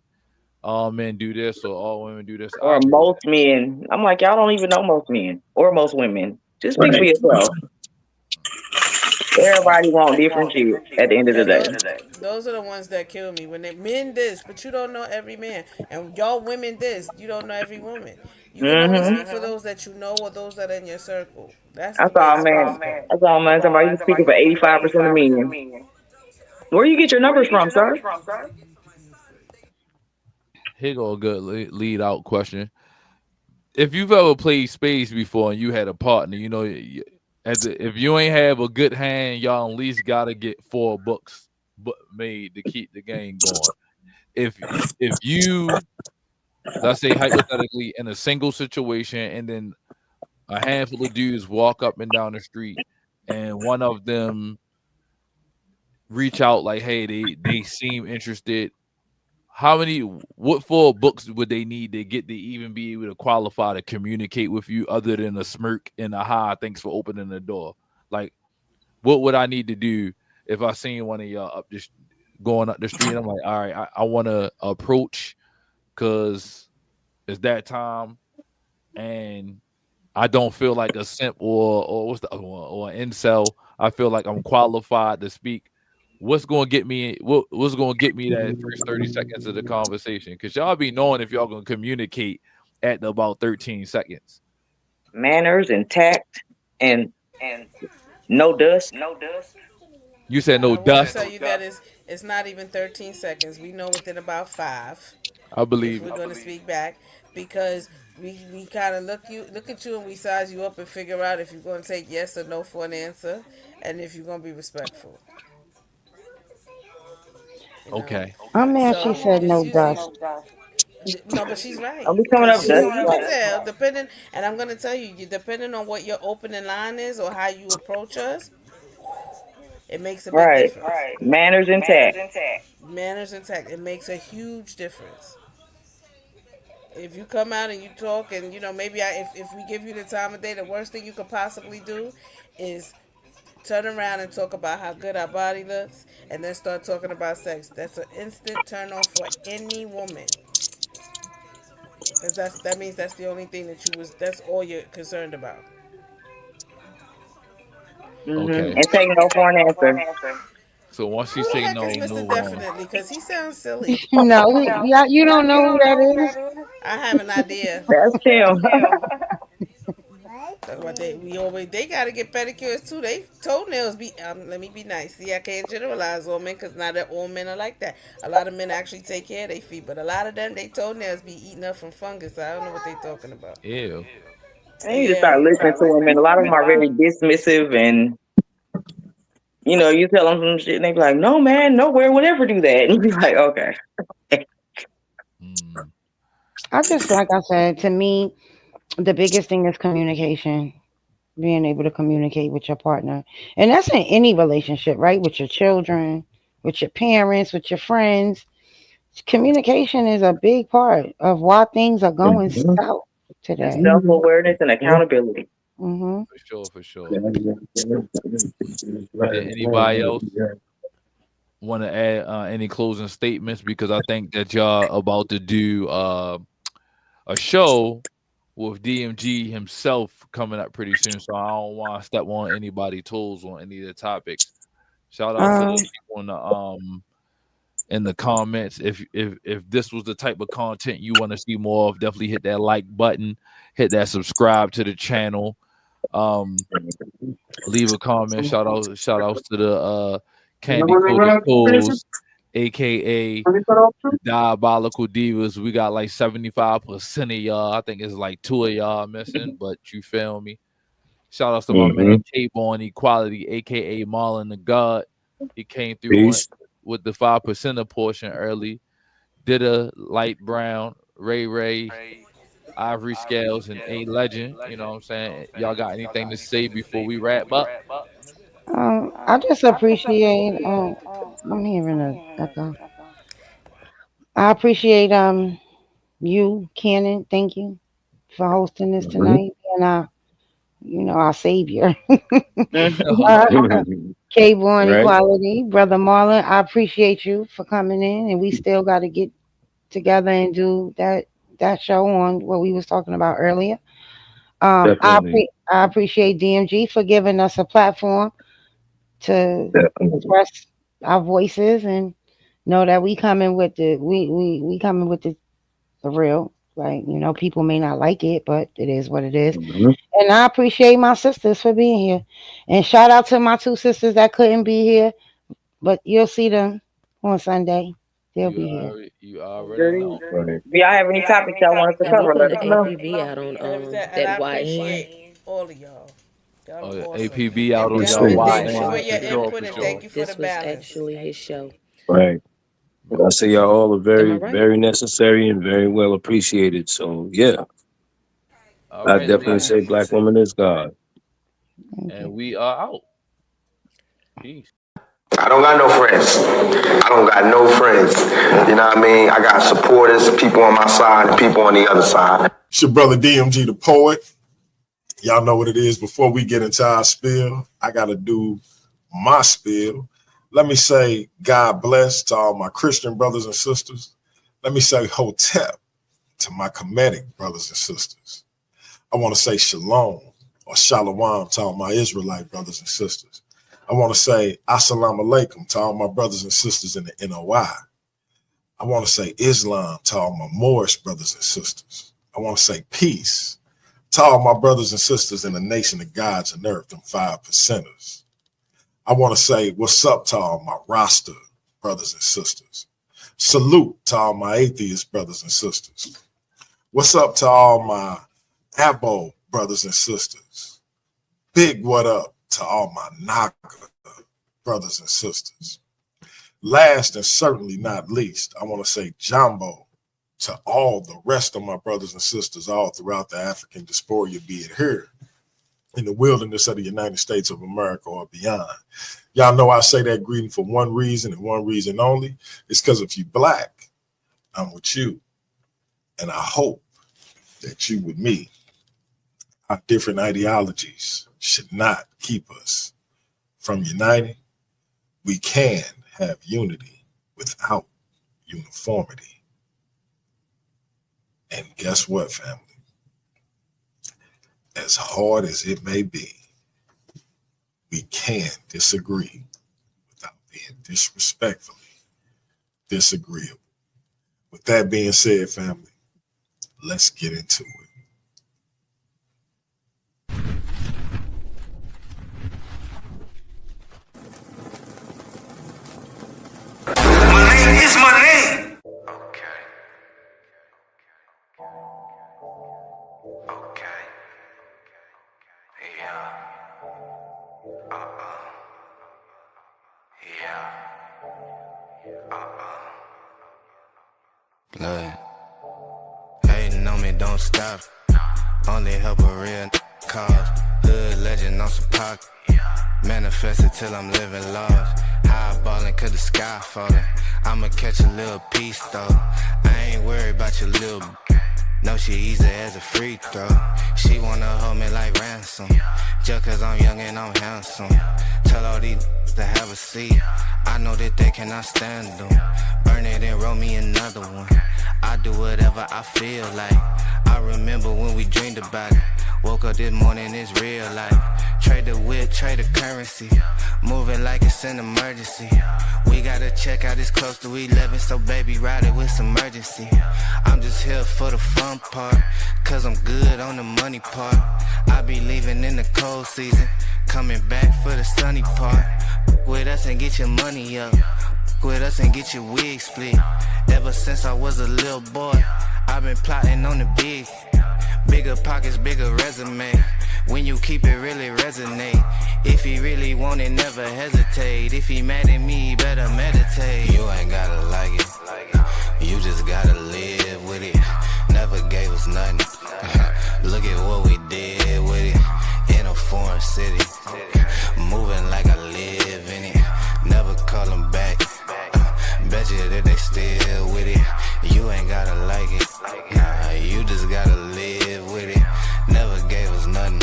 do this or all women do this. I Or agree with most men. I'm like, y'all don't even know most men or most women. Just speak for Right. yourself. Everybody want different shit at the end of the Yeah, day. those are the ones that kill me. When they men this, but you don't know every man, and y'all women this, you don't know every woman. You can only Mm-hmm. speak for those that you know or those that are in your circle. That's I the main saw, spread. man. I saw, man. Somebody you speaking for 85% of men. Where you get your numbers from, sir? Here go a good lead out question. If you've ever played spades before and you had a partner, if you ain't have a good hand, y'all at least gotta get 4 books made to keep the game going. If you, let's say hypothetically, in a single situation, and then a handful of dudes walk up and down the street, and one of them reach out like, hey, they seem interested. What 4 books would they need to get to even be able to qualify to communicate with you other than a smirk and a hi, thanks for opening the door? Like, what would I need to do if I seen one of y'all going up the street? I'm like, all right, I want to approach because it's that time, and I don't feel like a simp or what's the other one or an incel. I feel like I'm qualified to speak. What's gonna get me that first 30 seconds of the conversation? Because y'all be knowing if y'all gonna communicate at about 13 seconds. Manners and tact and no dust. You said I no want to dust. tell you that it's not even 13 seconds. We know within about five I if believe we're it. going to speak back because we kind of look at you and we size you up and figure out if you're going to take yes or no for an answer and if you're going to be respectful. You know, Okay. I'm mad she so said it's no usually dust. no, but she's right I'll be coming because up dust. you can tell depending, and I'm going to tell you, depending on what your opening line is or how you approach us, it makes a big Right. difference. Manners and tact. Manners and tech, it makes a huge difference. If you come out and you talk and maybe if we give you the time of day, the worst thing you could possibly do is turn around and talk about how good our body looks and then start talking about sex. That's an instant turn off for any woman because that means that's the only thing that's all you're concerned about. Mm-hmm. Okay. And take no for an answer. So once you Who the say heck no, is Mr. move on. Definitely? Because he sounds silly. No, yeah, you don't know who that is. I have an idea. That's Tim. Talk about they gotta get pedicures too. They toenails be let me be nice. See, I can't generalize all men because not that all men are like that. A lot of men actually take care of their feet, but a lot of them they toenails be eating up from fungus. I don't know what they talking about. Ew. I need to Yeah, start listening to them, and a lot of them are very dismissive, and you tell them some shit, and they be like, "No, man, nowhere would ever do that." And you be like, "Okay, Mm, I just, like I said, to me, the biggest thing is communication. Being able to communicate with your partner. And that's in any relationship, right? With your children, with your parents, with your friends. Communication is a big part of why things are going Mhm. south and today. self awareness and accountability." Hmm. for sure, for sure. Did anybody else want to add any closing statements? Because I think that y'all about to do a show with DMG himself coming up pretty soon. So I don't want to step on anybody's toes on any of the topics. Shout out to the Um, people in the comments. If this was the type of content you want to see more of, definitely hit that like button, hit that subscribe to the channel. Um, leave a comment. Shout outs to the Candy Coated Tools, aka the Diabolical Divas. We got like 75% of y'all. I think it's like 2 of y'all missing, but you feel me. Shout outs to my man Mhm. K-Born Equality, aka Marlon the God. He came through Peace. with the 5% portion early. Did a light brown, Ray, Ivory Scales, and A Legend. You know what I'm saying? Y'all got anything to say before we wrap up? I just appreciate. I'm hearing a echo. I appreciate you, Cannon. Thank you for hosting this Mhm. tonight, and our savior, Mhm. uh, K-Born Right. Equality, brother Marlon. I appreciate you for coming in, and we still got to get together and do that show on what we was talking about earlier. Definitely. I appreciate DMG for giving us a platform to Definitely. express our voices and know that we coming with we coming with the real. Like, people may not like it, but it is what it is. Mhm. And I appreciate my sisters for being here. And shout out to my two sisters that couldn't be here, but you'll see them on Sunday. They'll be here. You already Really? know. Right. If y'all have any topics y'all want us to And we cover, putting let the us know. APB out on And I that YN. appreciate all of y'all. Y'all Oh, are yeah. awesome. APB out And on Appreciate y'all gentlemen, it. thank you YN for No, your for sure, input for and sure. thank you for the this was balance. actually his show. Right. But I say y'all all are Am I very, right? very necessary and very well appreciated. So yeah, All I right, definitely then. say Black woman is God. Thank And you. we are out. Peace. I don't got no friends. I don't got no friends. You know what I mean? I got supporters, people on my side, and people on the other side. It's your brother DMG the poet. Y'all know what it is. Before we get into our spiel, I got to do my spiel. Let me say God bless to all my Christian brothers and sisters. Let me say Hotep to my Kemetic brothers and sisters. I want to say Shalom or Shalom to all my Israelite brothers and sisters. I want to say Assalamu Alaikum to all my brothers and sisters in the NOI. I want to say Islam to all my Moorish brothers and sisters. I want to say peace to all my brothers and sisters in the nation of gods and earth, them 5%ers. I want to say what's up to all my Rasta brothers and sisters. Salute to all my atheist brothers and sisters. What's up to all my Abo brothers and sisters. Big what up to all my Naga brothers and sisters. Last and certainly not least, I want to say Jambo to all the rest of my brothers and sisters all throughout the African diaspora, be it here in the wilderness of the United States of America or beyond. Y'all know I say that greeting for one reason and one reason only. It's because if you Black, I'm with you. And I hope that you with me. Our different ideologies should not keep us from uniting. We can have unity without uniformity. And guess what, family? As hard as it may be, we can disagree without being disrespectfully disagreeable. With that being said, family, let's get into it. My name is my name. Okay. Okay. Yeah. Yeah. Look, hating on me, don't stop. Only help a real cause. Hood legend on some pocket. Manifested till I'm living lost. High ballin' cause the sky falling. I'ma catch a little piece though. I ain't worried about your little. No, she easy as a free throw. She wanna hold me like ransom. Just cause I'm young and I'm handsome. Tell all these to have a seat. I know that they cannot stand them. Burn it and roll me another one. I do whatever I feel like. I remember when we dreamed about it. Woke up this morning, it's real life. Trade the whip, trade the currency. Moving like it's an emergency. We gotta check out, it's close to 11, so baby ride it with some urgency. I'm just here for the fun part, cause I'm good on the money part. I be leaving in the cold season, coming back for the sunny part. With us and get your money up. With us and get your wig split. Ever since I was a little boy, I've been plotting on the big. Bigger pockets, bigger resume. When you keep it, really resonate. If he really want it, never hesitate. If he mad at me, better meditate. You ain't gotta like it. You just gotta live with it. Never gave us nothing. Look at what we did with it. In a foreign city. Moving like I live in it. Never call them back. Bet you that they still with it. You ain't gotta like it. Nah, you just gotta live with it. Never gave us nothing.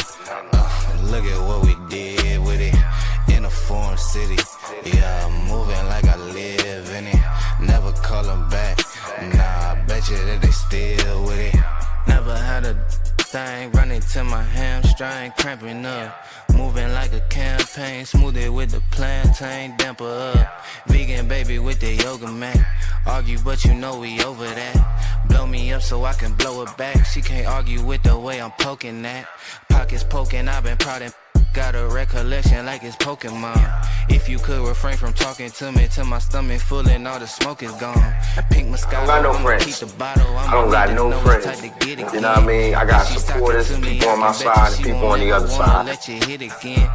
Look at what we did with it. In a foreign city. Yeah, moving like I live in it. Never call them back. Nah, I bet you that they still with it. Never had a thing running to my hamstring. hamstring cramping up. Moving like a campaign, smooth it with the plantain, damper up. Vegan baby with the yoga mat. Argue, but you know we over that. Blow me up so I can blow it back. She can't argue with the way I'm poking that. Pockets poking, I've been proud and got a recollection like it's Pokemon. If you could refrain from talking to me till my stomach full and all the smoke is gone. Pink Moscato, I don't got no friends. keep the bottle. I don't got no friends. You know what I mean? I got supporters, people on my side, and people on the other side. Let you hit again.